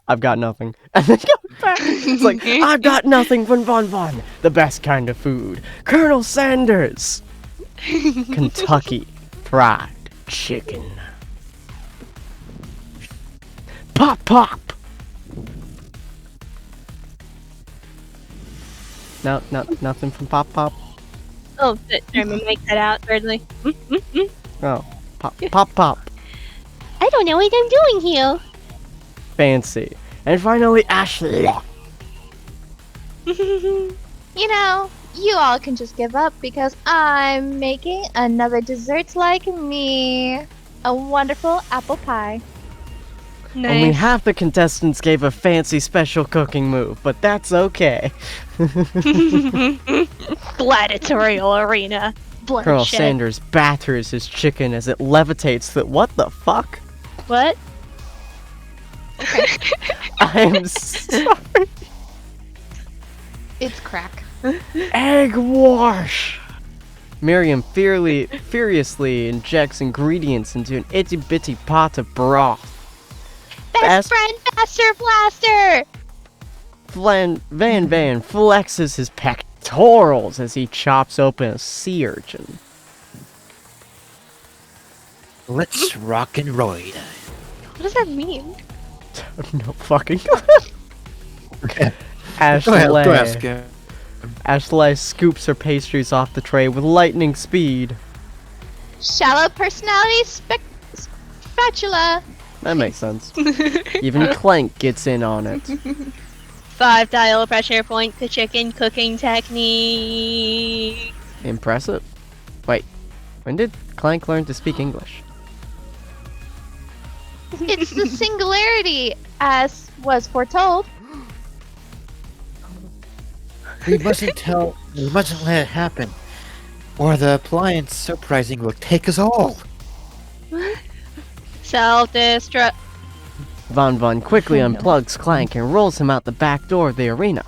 I've got nothing. And then going back. It's like, I've got nothing from Von, the best kind of food. Colonel Sanders! Kentucky Fried Chicken. Pop, pop! No, nothing from Pop Pop. Oh, I'm gonna make that out, thirdly. Oh, pop, pop. I don't know what I'm doing here. Fancy. And finally, Ashley. You know, you all can just give up because I'm making another dessert like me. A wonderful apple pie. Only Nice. half the contestants gave a fancy special cooking move, but that's okay. Gladiatorial arena. Colonel Bloodshed. Sanders batters his chicken as it levitates. What the fuck? What? I'm sorry. It's crack. Egg wash! Miriam furiously injects ingredients into an itty bitty pot of broth. Best friend, faster, blaster! Van flexes his pectorals as he chops open a sea urchin. Let's rock and roll. What does that mean? No fucking. Go ask him. Ashley scoops her pastries off the tray with lightning speed. Shallow personality spatula. That makes sense. Even Clank gets in on it. 5 dial pressure point to chicken cooking technique. Impressive. Wait, when did Clank learn to speak English? It's the singularity, as was foretold. We mustn't let it happen, or the appliance surprising will take us all. Self-destruct. Von quickly unplugs Clank and rolls him out the back door of the arena.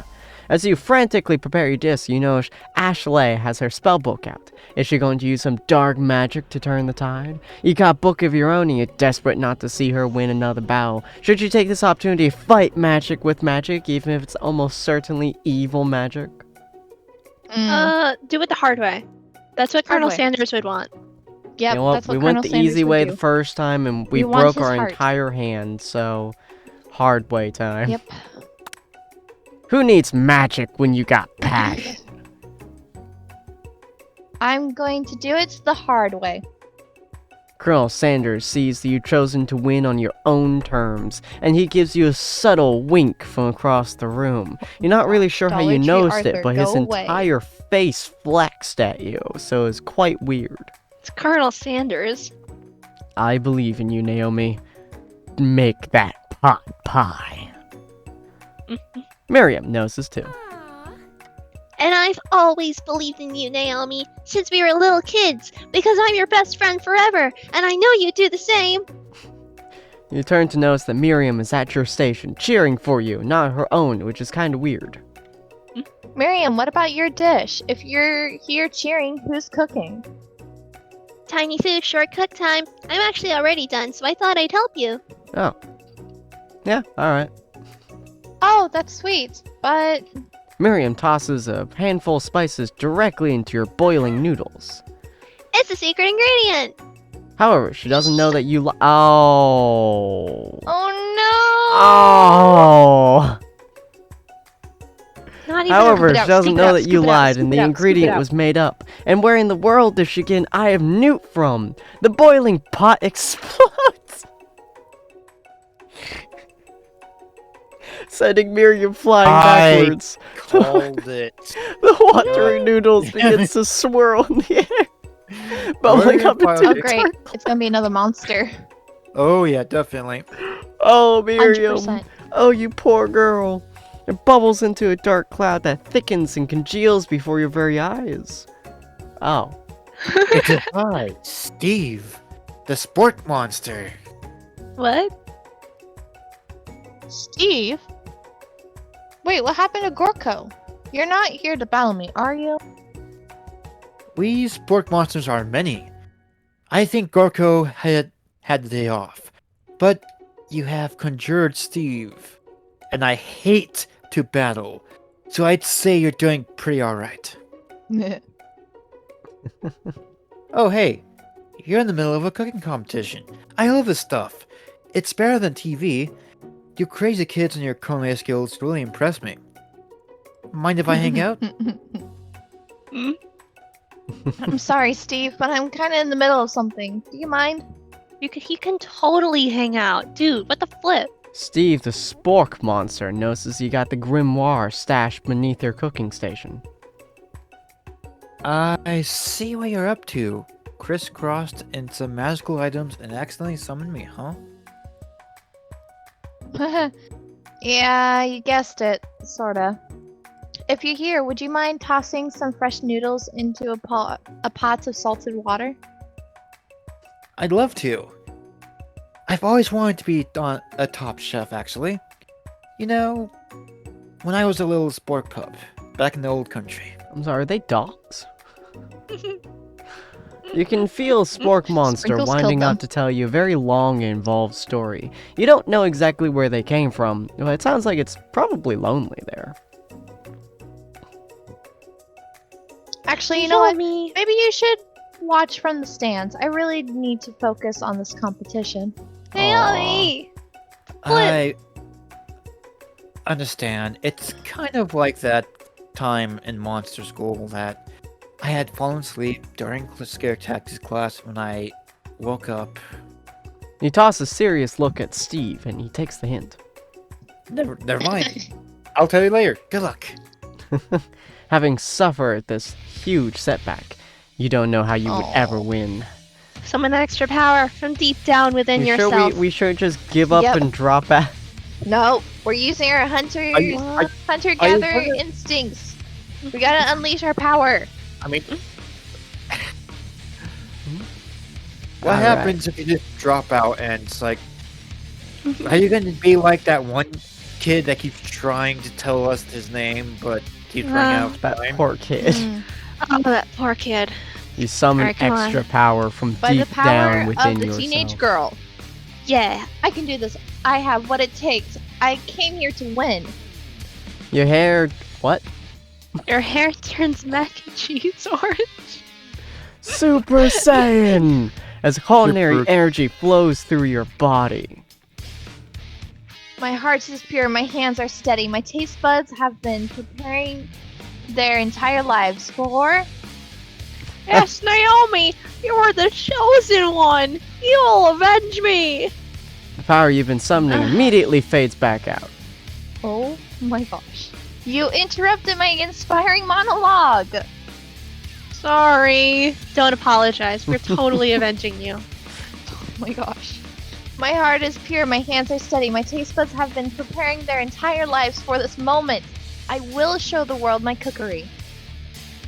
As you frantically prepare your disc, you know Ashley has her spellbook out. Is she going to use some dark magic to turn the tide? You got book of your own and you're desperate not to see her win another battle. Should you take this opportunity to fight magic with magic, even if it's almost certainly evil magic? Do it the hard way. That's what Hard Colonel way. Sanders would want. Yep, You know what? that's what We Colonel went the Sanders easy would way do. the first time and we We want broke his our heart. entire hand, so hard way time. Yep. Who needs magic when you got passion? I'm going to do it the hard way. Colonel Sanders sees that you've chosen to win on your own terms, and he gives you a subtle wink from across the room. You're not really sure how Dollar you Tree noticed it, Arthur, but his go away. entire face flexed at you, so it's quite weird. It's Colonel Sanders. I believe in you, Naomi. Make that pot pie. Miriam knows this too. And I've always believed in you, Naomi, since we were little kids, because I'm your best friend forever, and I know you do the same. You turn to notice that Miriam is at your station, cheering for you, not her own, which is kind of weird. Miriam, what about your dish? If you're here cheering, who's cooking? Tiny food, short cook time. I'm actually already done, so I thought I'd help you. Oh. Yeah, alright. Oh, that's sweet, but Miriam tosses a handful of spices directly into your boiling noodles. It's a secret ingredient. However, she doesn't know that you Oh. oh Oh. Not even However, Scoop it she out, doesn't scoop it know out, that you scoop it out, lied scoop and it the out, scoop it ingredient out. was made up. And where in the world does she get an eye of newt from? The boiling pot explodes, sending Miriam flying backwards. Called it. The watery noodles begins to swirl in the air, bubbling up into Oh, the great. It's gonna be another monster. Oh yeah, definitely. Oh, Miriam. 100%. Oh, you poor girl. It bubbles into a dark cloud that thickens and congeals before your very eyes. Oh. It's a hi, Steve, the sport monster. What? Steve? Wait, what happened to Gorko? You're not here to battle me, are you? We sport monsters are many. I think Gorko had the day off, but you have conjured Steve, and I hate to battle, so I'd say you're doing pretty alright. Oh hey, you're in the middle of a cooking competition. I love this stuff. It's better than TV. You crazy kids and your culinary skills really impress me. Mind if I hang out? I'm sorry, Steve, but I'm kind of in the middle of something. Do you mind? He can totally hang out. Dude, what the flip? Steve, the spork monster, notices you got the grimoire stashed beneath your cooking station. I see what you're up to. Crisscrossed in some magical items and accidentally summoned me, huh? Yeah, you guessed it, sorta. If you're here, would you mind tossing some fresh noodles into a pot of salted water? I'd love to. I've always wanted to be on a top chef, actually. You know, when I was a little sport pup, back in the old country. I'm sorry, are they dogs? You can feel Spork Monster Sprinkles winding killed up to tell you a very long and involved story. You don't know exactly where they came from, but it sounds like it's probably lonely there. Actually, you know what? Yummy. Maybe you should watch from the stands. I really need to focus on this competition. Naomi! I understand. It's kind of like that time in monster school that I had fallen asleep during scare tactics class when I woke up. You toss a serious look at Steve, and he takes the hint. Never mind. I'll tell you later. Good luck. Having suffered this huge setback, you don't know how you would ever win. Summon extra power from deep down within You yourself. sure we should just give up Yep. and drop out? No, we're using our hunter-gatherer gonna- instincts. We gotta unleash our power. I mean, what Alright. happens if you just drop out and it's like, are you going to be like that one kid that keeps trying to tell us his name but keeps running out of That time? poor kid. Oh, that poor kid. You summon Alright, come extra power from By the deep power down within of the yourself. teenage girl. Yeah. I can do this. I have what it takes. I came here to win. Your hair, what? Your hair turns mac and cheese orange. Super Saiyan! As culinary Super- energy flows through your body. My heart is pure. My hands are steady. My taste buds have been preparing their entire lives for. Yes, Naomi! You are the chosen one! You will avenge me! The power you've been summoning immediately fades back out. Oh my gosh. You interrupted my inspiring monologue. Sorry. Don't apologize. We're totally avenging you. Oh my gosh. My heart is pure. My hands are steady. My taste buds have been preparing their entire lives for this moment. I will show the world my cookery.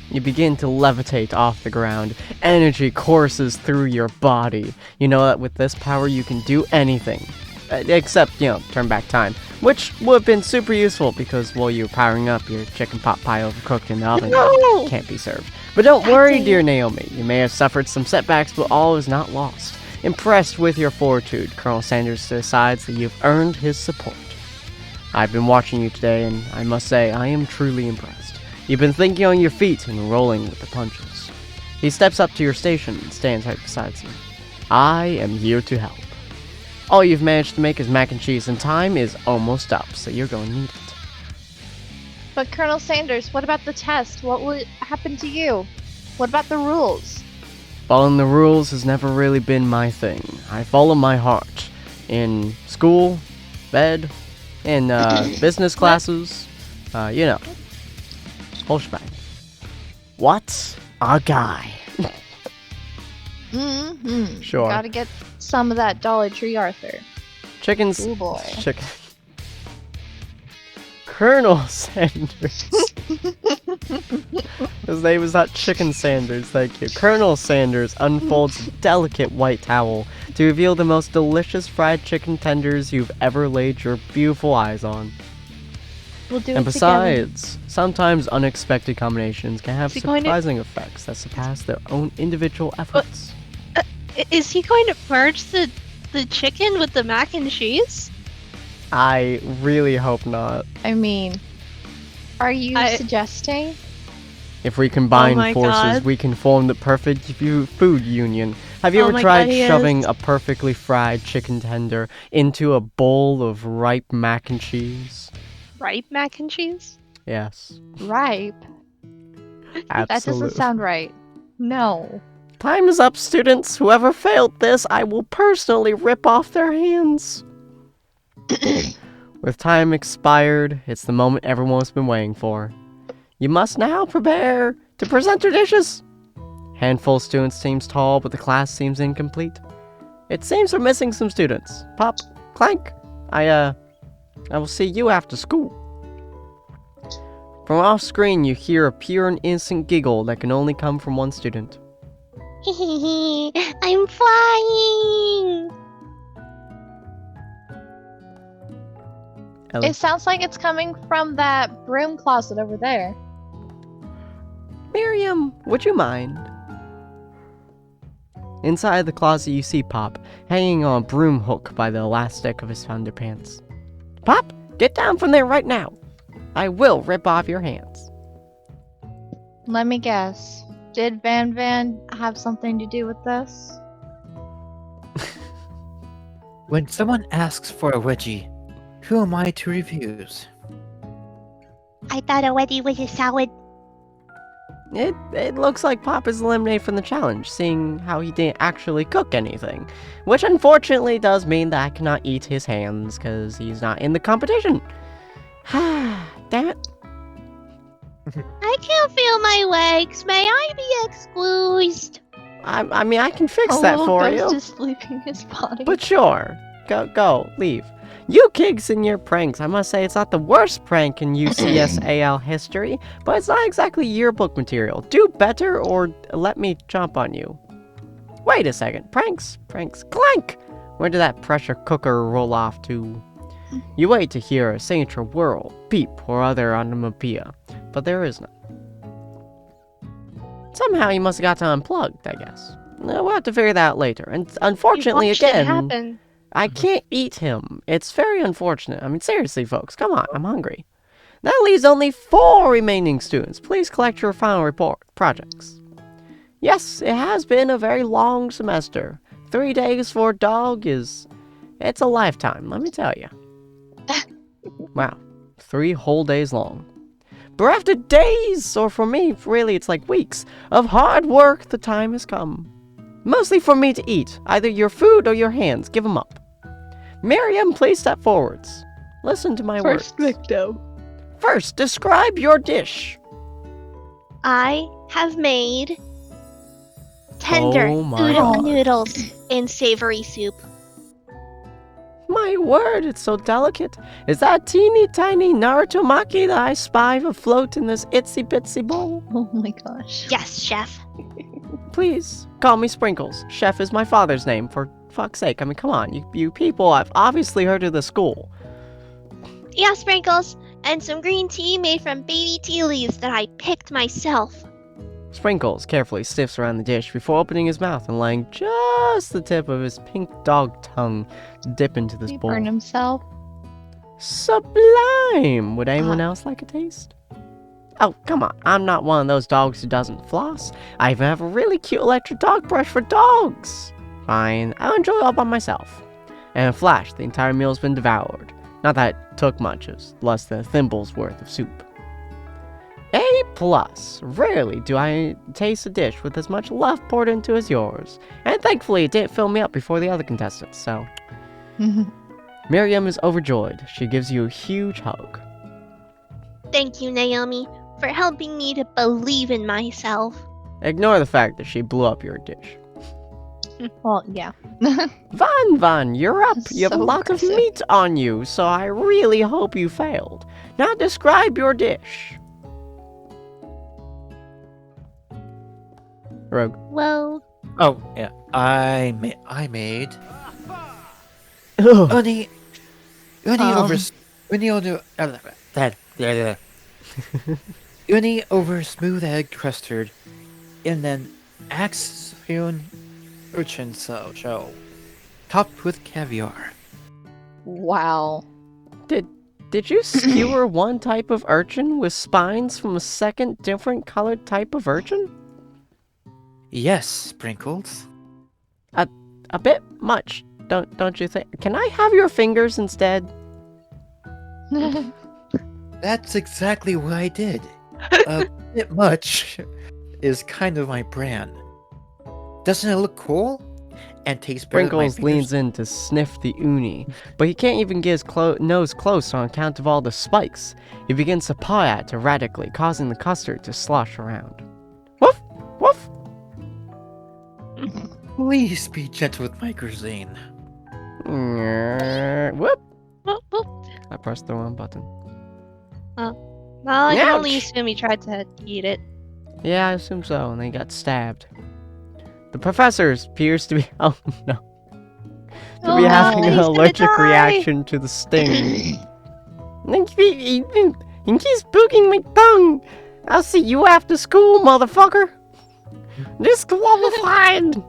You begin to levitate off the ground. Energy courses through your body. You know that with this power you can do anything. Except, turn back time. Which would have been super useful because while you're powering up, your chicken pot pie overcooked in the oven No! can't be served. But don't worry, Daddy. dear Naomi. You may have suffered some setbacks, but all is not lost. Impressed with your fortitude, Colonel Sanders decides that you've earned his support. I've been watching you today, and I must say, I am truly impressed. You've been thinking on your feet and rolling with the punches. He steps up to your station and stands right beside you. I am here to help. All you've managed to make is mac and cheese, and time is almost up, so you're going to need it. But Colonel Sanders, what about the test? What will happen to you? What about the rules? Following the rules has never really been my thing. I follow my heart. In school, bed, in business classes, whole shebang. What a guy. Mm-hmm. Sure. Gotta get some of that Dollar Tree Arthur. Chickens. Oh boy. Chicken. Colonel Sanders. His name is not Chicken Sanders, thank you. Colonel Sanders unfolds a delicate white towel to reveal the most delicious fried chicken tenders you've ever laid your beautiful eyes on. We'll do And it together. besides, sometimes unexpected combinations can have Is he going to- surprising effects that surpass their own individual efforts. Is he going to merge the chicken with the mac and cheese? I really hope not. I mean, are you I- suggesting? If we combine my forces, God. we can form the perfect food union. Have you Oh ever my tried God, he shoving is. a perfectly fried chicken tender into a bowl of ripe mac and cheese? Ripe mac and cheese? Yes, Ripe? That absolutely. doesn't sound right. No. Time is up, students. Whoever failed this, I will personally rip off their hands. With time expired, it's the moment everyone's been waiting for. You must now prepare to present your dishes. Handful of students seems tall, but the class seems incomplete. It seems we're missing some students. Pop, Clank, I will see you after school. From off screen, you hear a pure and innocent giggle that can only come from one student. I'm flying! Ellie. It sounds like it's coming from that broom closet over there. Miriam, would you mind? Inside the closet, you see Pop, hanging on a broom hook by the elastic of his underpants. Pop, get down from there right now. I will rip off your hands. Let me guess. Did Van Van have something to do with this? When someone asks for a wedgie, who am I to refuse? I thought a wedgie was a salad. It looks like Pop is eliminated from the challenge, seeing how he didn't actually cook anything. Which unfortunately does mean that I cannot eat his hands, because he's not in the competition. Damn it. I can't feel my legs. May I be excused? I mean, I can fix A that little for ghost you. is leaving his body. But sure. Go, leave. You kids and your pranks. I must say it's not the worst prank in UCSAL history, but it's not exactly yearbook material. Do better or let me jump on you. Wait a second. Pranks. Clank! Where did that pressure cooker roll off to? You wait to hear a signature whirl, beep, or other onomatopoeia, but there is none. Somehow he must have got unplugged, I guess. We'll have to figure that out later. And unfortunately, You watched it again, happen. I can't eat him. It's very unfortunate. I mean, seriously, folks, come on, I'm hungry. That leaves only 4 remaining students. Please collect your final report projects. Yes, it has been a very long semester. 3 days for a dog it's a lifetime, let me tell you. Wow, 3 whole days long. But after days, or for me, really, it's like weeks, of hard work, the time has come. Mostly for me to eat, either your food or your hands, give them up. Miriam, please step forwards. Listen to my words. Victo. First, describe your dish. I have made tender Oh my udon God. noodles in savory soup. My word, it's so delicate. Is that teeny tiny Naruto maki that I spy afloat in this itsy bitsy bowl? Oh my gosh. Yes, chef. Please, call me Sprinkles. Chef is my father's name, for fuck's sake. I mean, come on, you people have obviously heard of the school. Yeah, sprinkles. And some green tea made from baby tea leaves that I picked myself. Sprinkles carefully sniffs around the dish before opening his mouth and allowing just the tip of his pink dog tongue to dip into this He bowl. burned himself. Sublime! Would anyone else like a taste? Oh, come on. I'm not one of those dogs who doesn't floss. I even have a really cute electric dog brush for dogs. Fine, I'll enjoy it all by myself. And in a flash, the entire meal's been devoured. Not that it took much, it's less than a thimble's worth of soup. A+. Rarely do I taste a dish with as much love poured into as yours. And thankfully, it didn't fill me up before the other contestants, so... Miriam is overjoyed. She gives you a huge hug. Thank you, Naomi, for helping me to believe in myself. Ignore the fact that she blew up your dish. Well, yeah. Van, you're up. You have a So lot of aggressive. meat on you, so I really hope you failed. Now describe your dish. Rogue. Well, Oh, yeah. I made Ugh. uni over uni over smooth egg custard, and then Axion urchin shell, topped with caviar. Wow. Did you skewer one type of urchin with spines from a second different colored type of urchin? Yes, Sprinkles. A bit much, don't you think? Can I have your fingers instead? That's exactly what I did. A bit much is kind of my brand. Doesn't it look cool? And taste better than my Sprinkles leans fingers? in to sniff the uni, but he can't even get his nose close on account of all the spikes. He begins to paw at it erratically, causing the custard to slosh around. Please be gentle with my cuisine. Whoop! Whoop, whoop. I pressed the wrong button. Well, I can only Ouch! assume he tried to eat it. Yeah, I assume so, and then he got stabbed. The professor appears to be oh no. To be having an he's gonna allergic die. reaction to the sting. He keeps poking my tongue. I'll see you after school, motherfucker. Disqualified.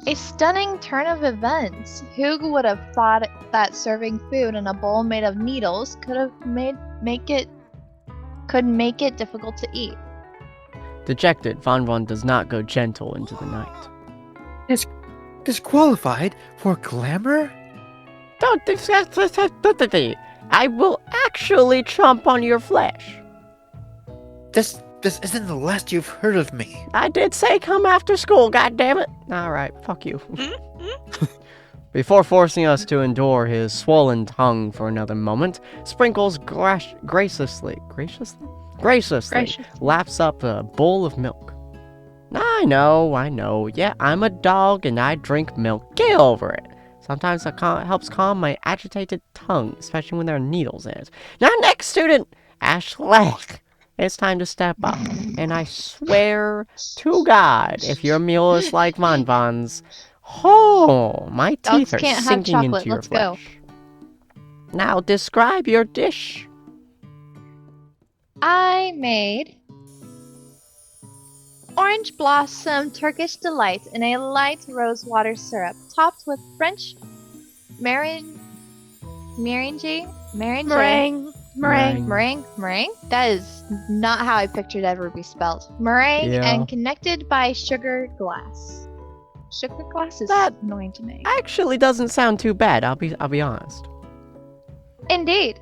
A stunning turn of events. Who would have thought that serving food in a bowl made of needles could make it difficult to eat? Dejected, Von does not go gentle into the night. Disqualified for glamour? Don't discuss this. I will actually chomp on your flesh. This isn't the last you've heard of me. I did say come after school, goddammit. Alright, fuck you. Before forcing us to endure his swollen tongue for another moment, Sprinkles graciously laps up a bowl of milk. I know. Yeah, I'm a dog and I drink milk. Get over it. Sometimes it helps calm my agitated tongue, especially when there are needles in it. Now, next student, Ashley. It's time to step up. And I swear to God, if your meal is like Von's, my Dogs teeth are can't have sinking chocolate. into your Let's go. flesh. Now, describe your dish. I made orange blossom Turkish delight in a light rose water syrup, topped with French meringue. Meringue? That is not how I pictured it would be spelled. Meringue Yeah. and connected by sugar glass. Sugar glass is That- annoying to me. Actually doesn't sound too bad, I'll be honest. Indeed,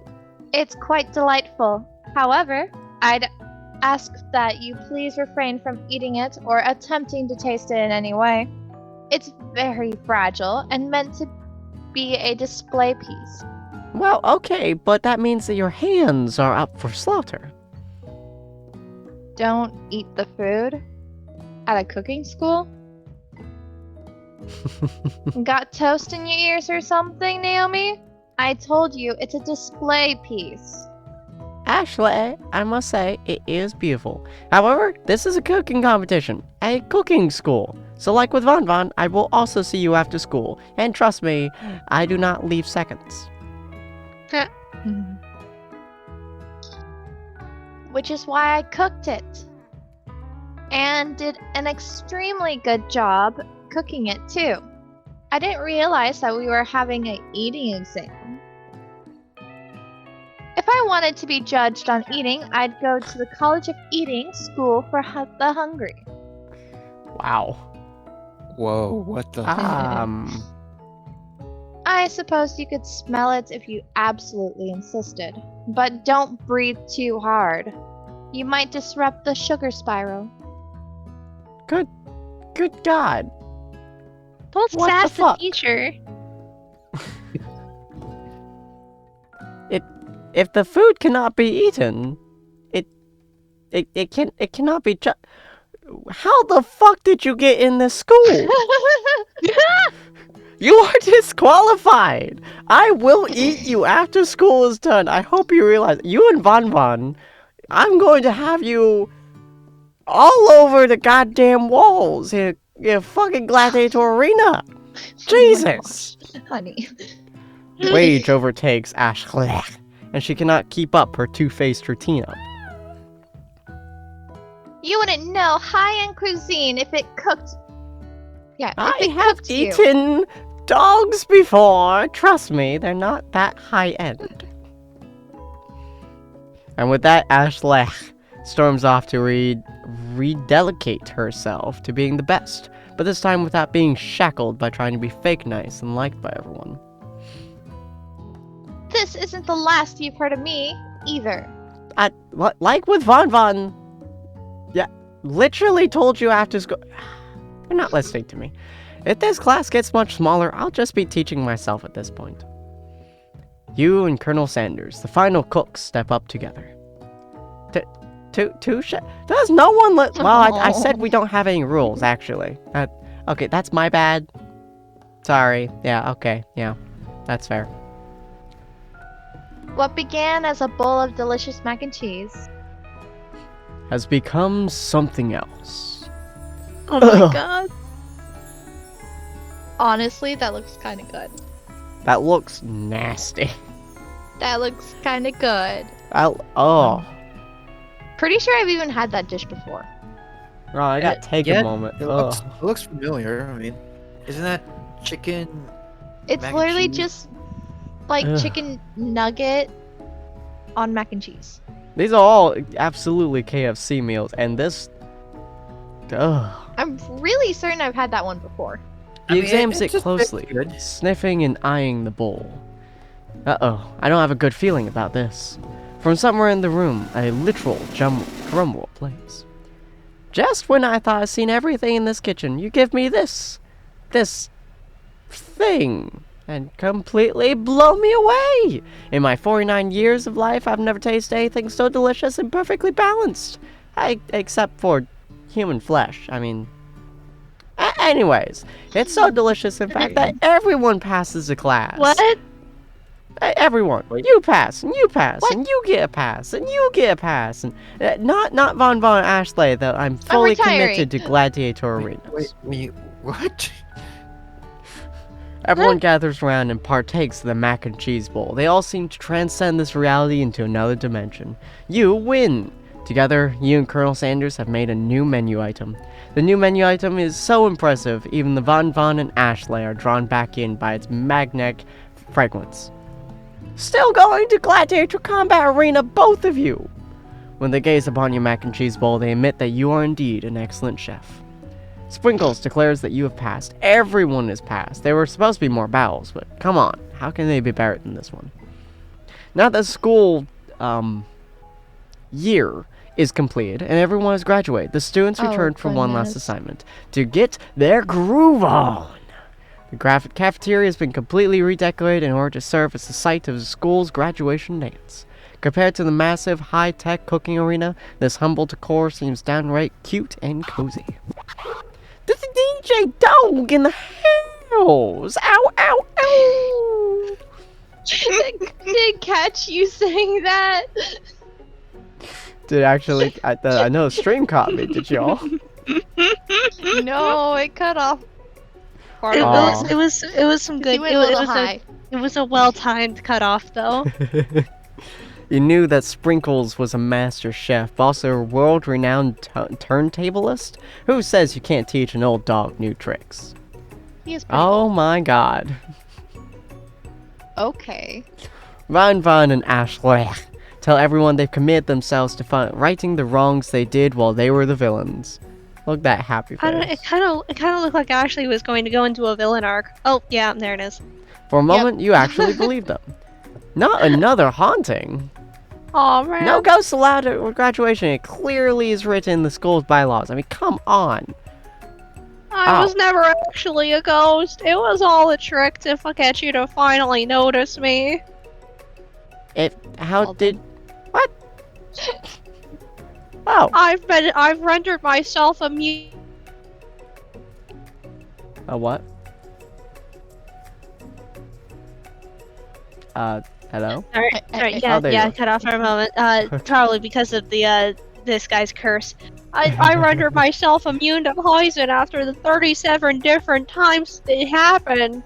it's quite delightful. However, I'd ask that you please refrain from eating it or attempting to taste it in any way. It's very fragile and meant to be a display piece. Well, okay, but that means that your hands are up for slaughter. Don't eat the food at a cooking school? Got toast in your ears or something, Naomi? I told you, it's a display piece. Ashley, I must say, it is beautiful. However, this is a cooking competition, a cooking school. So like with Von, I will also see you after school. And trust me, I do not leave seconds. Which is why I cooked it. And did an extremely good job cooking it too. I didn't realize that we were having an eating exam. If I wanted to be judged on eating, I'd go to the College of Eating School for the Hungry. Wow. Whoa, what the? I suppose you could smell it if you absolutely insisted. But don't breathe too hard. You might disrupt the sugar spiral. Good God. Don't What the sass the fuck? teacher. If the food cannot be eaten, it cannot be How the fuck did you get in this school? You are disqualified. I will eat you after school is done. I hope you realize you and Von, I'm going to have you all over the goddamn walls in a fucking gladiator arena. Jesus. Honey. Rage overtakes Ashley, and she cannot keep up her two-faced routine up. You wouldn't know high-end cuisine if it cooked. Yeah, if I it have cooked you. eaten dogs before. Trust me, they're not that high-end. And with that, Ashley storms off to redelicate herself to being the best, but this time without being shackled by trying to be fake nice and liked by everyone. This isn't the last you've heard of me, either. Like with Von, yeah, literally told you after school. You're not listening to me. If this class gets much smaller, I'll just be teaching myself at this point. You and Colonel Sanders, the final cooks, step up together. Two Does no one let... Well, I said we don't have any rules, actually. Okay, that's my bad. Sorry. Yeah, okay. Yeah, that's fair. What began as a bowl of delicious mac and cheese Has become something else. Oh my Ugh. god. honestly, that looks kind of good. That looks nasty. That looks kind of good. Oh. Pretty sure I've even had that dish before. Oh, I got take a moment. It looks familiar. I mean, isn't that chicken? It's Mac and literally cheese? just like Ugh. chicken nugget on mac and cheese. These are all absolutely KFC meals, and this... Ugh. I'm really certain I've had that one before. He examines it just tastes closely, good. sniffing and eyeing the bowl. Uh-oh, I don't have a good feeling about this. From somewhere in the room, a literal drum roll plays. Just when I thought I'd seen everything in this kitchen, you give me this thing, and completely blow me away. In my 49 years of life, I've never tasted anything so delicious and perfectly balanced. Except for human flesh, I mean... Anyways, it's so delicious, in fact, that everyone passes a class. What? Everyone. Wait. You pass, and you pass, What? and you get a pass, and you get a pass. And not Von Ashley, though. I'm fully retiring. committed to gladiator arenas. Wait, what? Everyone gathers around and partakes of the mac and cheese bowl. They all seem to transcend this reality into another dimension. You win! Together, you and Colonel Sanders have made a new menu item. The new menu item is so impressive, even the Von and Ashley are drawn back in by its magnetic fragrance. Still going to Gladiator Combat Arena, both of you! When they gaze upon your mac and cheese bowl, they admit that you are indeed an excellent chef. Sprinkles declares that you have passed. Everyone has passed. There were supposed to be more battles, but come on, how can they be better than this one? Now that school, year is completed and everyone has graduated, the students Oh, return for one last goodness. assignment to get their groove on. The cafeteria has been completely redecorated in order to serve as the site of the school's graduation dance. Compared to the massive, high-tech cooking arena, this humble decor seems downright cute and cozy. There's a DJ dog in the house! Ow, ow, ow! Did catch you saying that? Did actually, I know the stream caught me, did y'all? No, it cut off. Part It of Aw. was some good. You went a little high. It was a well-timed cutoff, though. You knew that Sprinkles was a master chef, but also a world-renowned turntablist? Who says you can't teach an old dog new tricks? He is pretty Oh my god. okay. Von and Ashley tell everyone they've committed themselves to righting the wrongs they did while they were the villains. Look at that happy face. It kind of looked like Ashley was going to go into a villain arc. Oh yeah, there it is. For a moment, you actually believed them. Not another haunting. Oh man. No ghosts allowed at graduation. It clearly is written in the school's bylaws. I mean, come on. I was never actually a ghost. It was all a trick to get you to finally notice me. How Well, did... What? Oh. I've rendered myself immune. A what? Hello? Sorry, Oh, there you yeah, are. cut off for a moment. Probably because of the this guy's curse. I rendered myself immune to poison after the 37 different times it happened.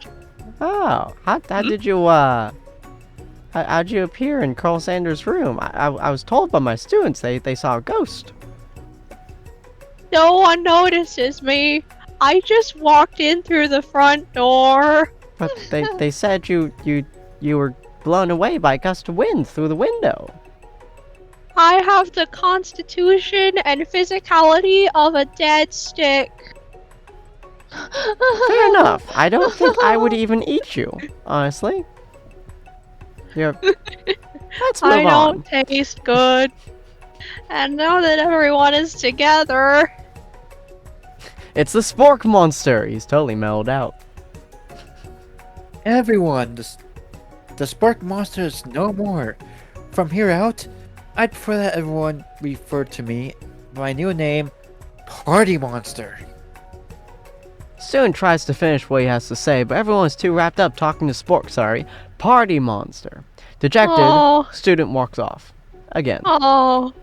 Oh, how did you, how'd you appear in Carl Sanders' room? I was told by my students they saw a ghost. No one notices me. I just walked in through the front door. But they said you were blown away by a gust of wind through the window. I have the constitution and physicality of a dead stick. Fair enough. I don't think I would even eat you, honestly. Let's move I on. don't taste good. And now that everyone is together, It's the Spork Monster. He's totally mellowed out. Everyone, the spark monster is no more. From here out, I'd prefer that everyone refer to me by my new name, Party Monster. Student tries to finish what he has to say, but everyone's too wrapped up talking to Party Monster. Dejected, Oh. student walks off. Again. Oh.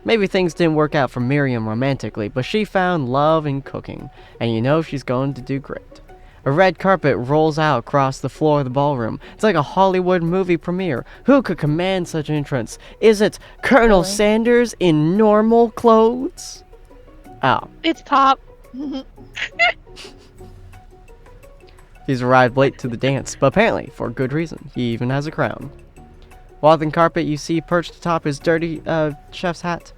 Maybe things didn't work out for Miriam romantically, but she found love in cooking, and you know she's going to do great. A red carpet rolls out across the floor of the ballroom. It's like a Hollywood movie premiere. Who could command such entrance? Is it Colonel Really? Sanders in normal clothes? Oh, It's Pop. he's arrived late to the dance, but apparently for good reason. He even has a crown. Walking carpet, you see perched atop his dirty chef's hat.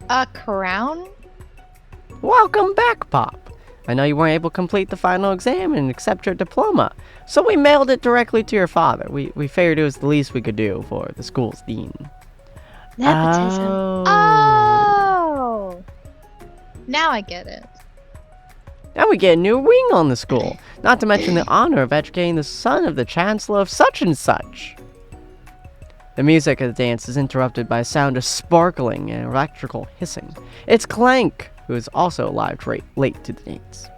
A crown? Welcome back, Pop. I know you weren't able to complete the final exam and accept your diploma, so we mailed it directly to your father. We figured it was the least we could do for the school's dean. Nepotism. Oh! Now I get it. Now we get a new wing on the school, not to mention the honor of educating the son of the chancellor of such and such. The music of the dance is interrupted by a sound of sparkling and electrical hissing. It's Clank, who is also arrived late to the dance.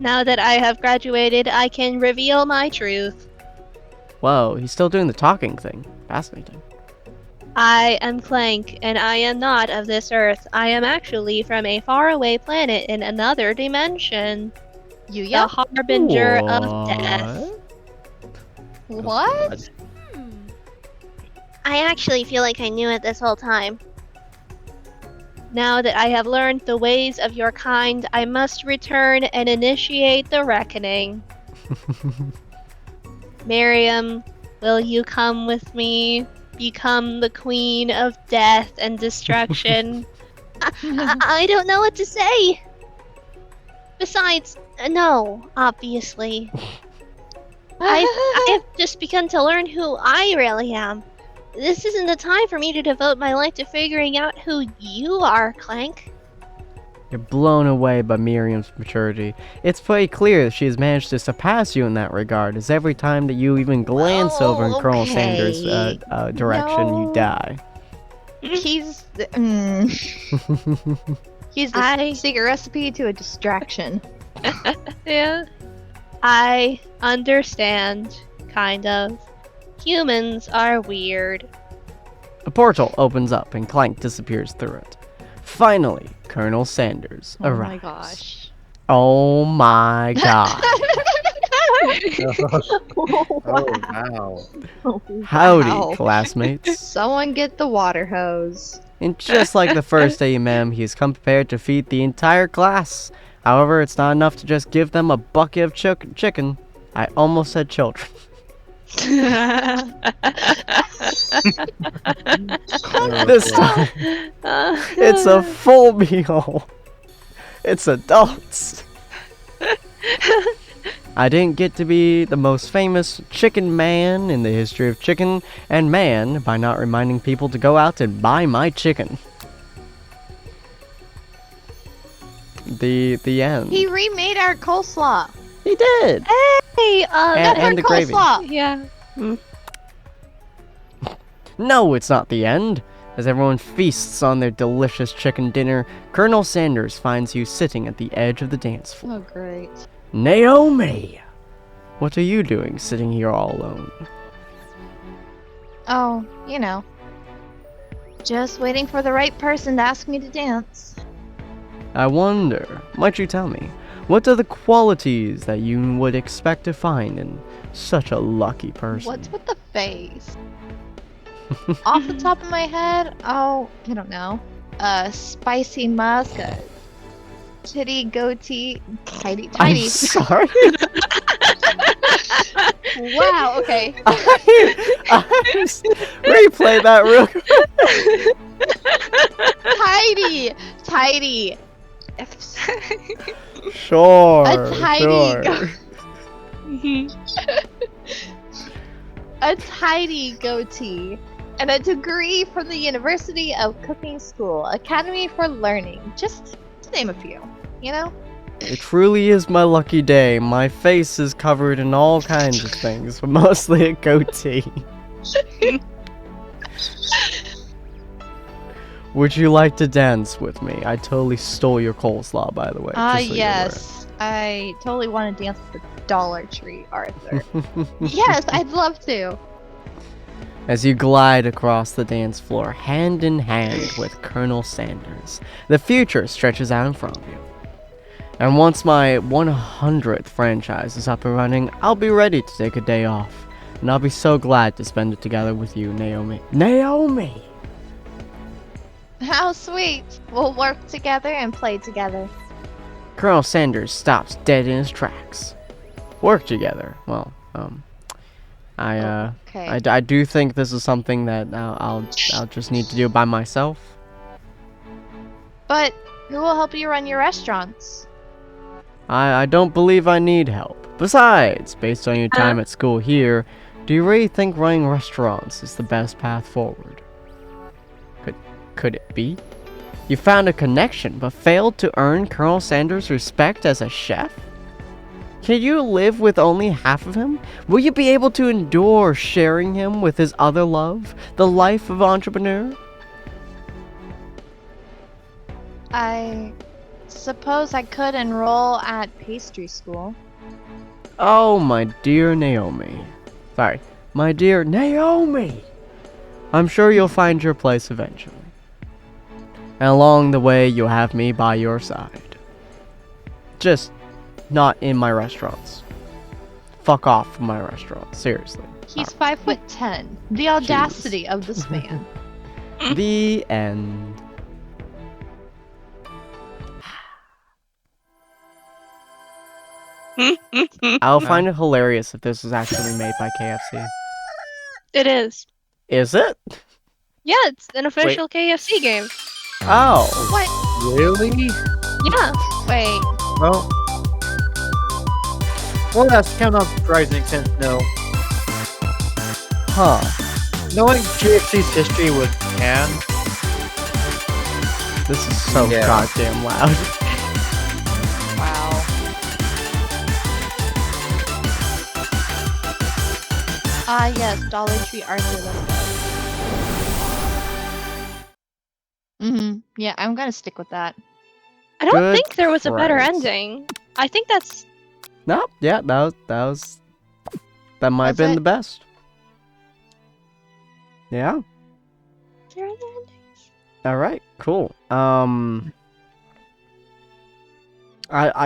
Now that I have graduated, I can reveal my truth. Whoa, he's still doing the talking thing. Fascinating. I am Clank, and I am not of this earth. I am actually from a faraway planet in another dimension. The Yuya? harbinger of death. What? I actually feel like I knew it this whole time. Now that I have learned the ways of your kind, I must return and initiate the reckoning. Miriam, will you come with me? Become the queen of death and destruction. I don't know what to say. Besides, no, obviously. I have just begun to learn who I really am. This isn't the time for me to devote my life to figuring out who you are, Clank. You're blown away by Miriam's maturity. It's pretty clear that she has managed to surpass you in that regard, as every time that you even glance over in Colonel Sanders' direction, you No. die. He's the, he's the secret recipe to a distraction. Yeah. I understand, kind of. Humans are weird. A portal opens up and Clank disappears through it. Finally, Colonel Sanders Oh my arrives. gosh. Oh my god. Oh, wow. Howdy, Wow. classmates. Someone get the water hose. And just like the first day, ma'am, he has come prepared to feed the entire class. However, it's not enough to just give them a bucket of chicken. I almost said children. This time, it's a full meal. It's adults. I didn't get to be the most famous chicken man in the history of chicken and man by not reminding people to go out and buy my chicken. The end. He remade our coleslaw. He did. Hey, And the gravy. Coleslaw. yeah. No, it's not the end. As everyone feasts on their delicious chicken dinner, Colonel Sanders finds you sitting at the edge of the dance floor. Oh, great. Naomi! What are you doing sitting here all alone? Oh, you know. Just waiting for the right person to ask me to dance. I wonder, might you tell me, what are the qualities that you would expect to find in such a lucky person? What's with the face? Off the top of my head, oh, I don't know. Spicy musk, titty goatee, tidy. I'm sorry. Wow, okay. Replay that real quick. Tidy. Sure. A tidy sure. A tidy goatee, and a degree from the University of Cooking School, Academy for Learning. Just to name a few, you know? It truly is my lucky day. My face is covered in all kinds of things, but mostly a goatee. Would you like to dance with me? I totally stole your coleslaw, by the way. just so you're aware. Yes. I totally want to dance with the Dollar Tree, Arthur. Yes, I'd love to. As you glide across the dance floor, hand in hand with Colonel Sanders, the future stretches out in front of you. And once my 100th franchise is up and running, I'll be ready to take a day off. And I'll be so glad to spend it together with you, Naomi. Naomi! How sweet. We'll work together and play together. Colonel Sanders stops dead in his tracks. Work together. Well, Okay. I do think this is something that I'll just need to do by myself. But who will help you run your restaurants? I don't believe I need help. Besides, based on your time at school here, do you really think running restaurants is the best path forward? Could it be? You found a connection, but failed to earn Colonel Sanders' respect as a chef? Can you live with only half of him? Will you be able to endure sharing him with his other love, the life of entrepreneur? I suppose I could enroll at pastry school. Oh, my dear Naomi. Sorry, my dear Naomi! I'm sure you'll find your place eventually. And along the way, you'll have me by your side. Just not in my restaurants. Fuck off from my restaurants, seriously. He's 5'10". The audacity of this man. The end. I'll find it hilarious if this was actually made by KFC. It is. Is it? Yeah, it's an official KFC game. Oh. What? Really? Yeah. Wait. Well, that's kind of surprising since Huh. knowing KFC's history with canned. This is so Yeah. goddamn loud. Wow. Ah, yes, Dollar Tree Arthur, let's go. Yeah, I'm gonna stick with that. I don't Good think there was a better Christ. ending. I think that's No, yeah, that might have That's been it? the best. Yeah. there are the endings. All right. Cool. I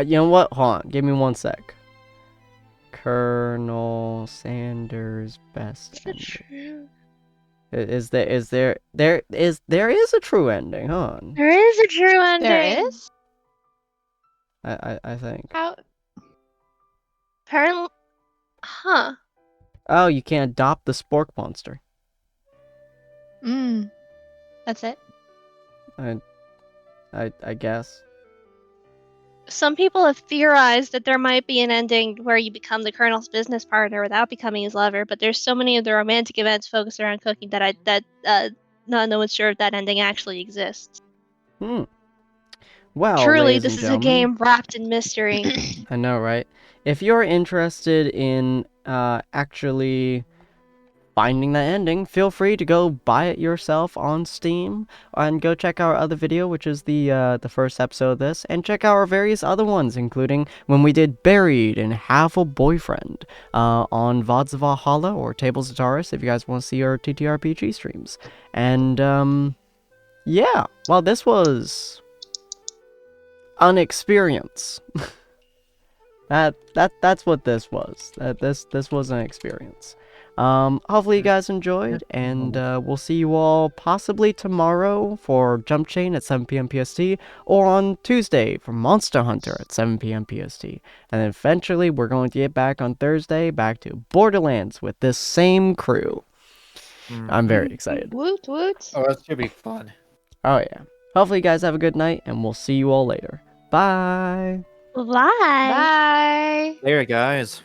you know what? Hold on. Give me one sec. Colonel Sanders best ending. Is there is a true ending? Hold on. There is a true ending. There is? I think. How? Apparently, huh? Oh, you can adopt the spork monster. That's it? I guess. Some people have theorized that there might be an ending where you become the Colonel's business partner without becoming his lover, but there's so many of the romantic events focused around cooking that no one's sure if that ending actually exists. Well, Truly, ladies this and is a gentlemen, game wrapped in mystery. I know, right? If you're interested in actually finding that ending, feel free to go buy it yourself on Steam, and go check our other video, which is the first episode of this, and check out our various other ones, including when we did Buried and Have a Boyfriend on VODs of Valhalla or Tables of Tartarus, if you guys want to see our TTRPG streams. And yeah, well, this was an experience. That's what this was. This was an experience. Hopefully you guys enjoyed, and we'll see you all possibly tomorrow for Jump Chain at 7 p.m. PST, or on Tuesday for Monster Hunter at 7 p.m. PST. And then eventually we're going to get back on Thursday, back to Borderlands with this same crew. I'm very excited. Woot woot. Oh, that should be fun. Oh yeah. Hopefully you guys have a good night, and we'll see you all later. Bye! Bye. Bye. Later, guys.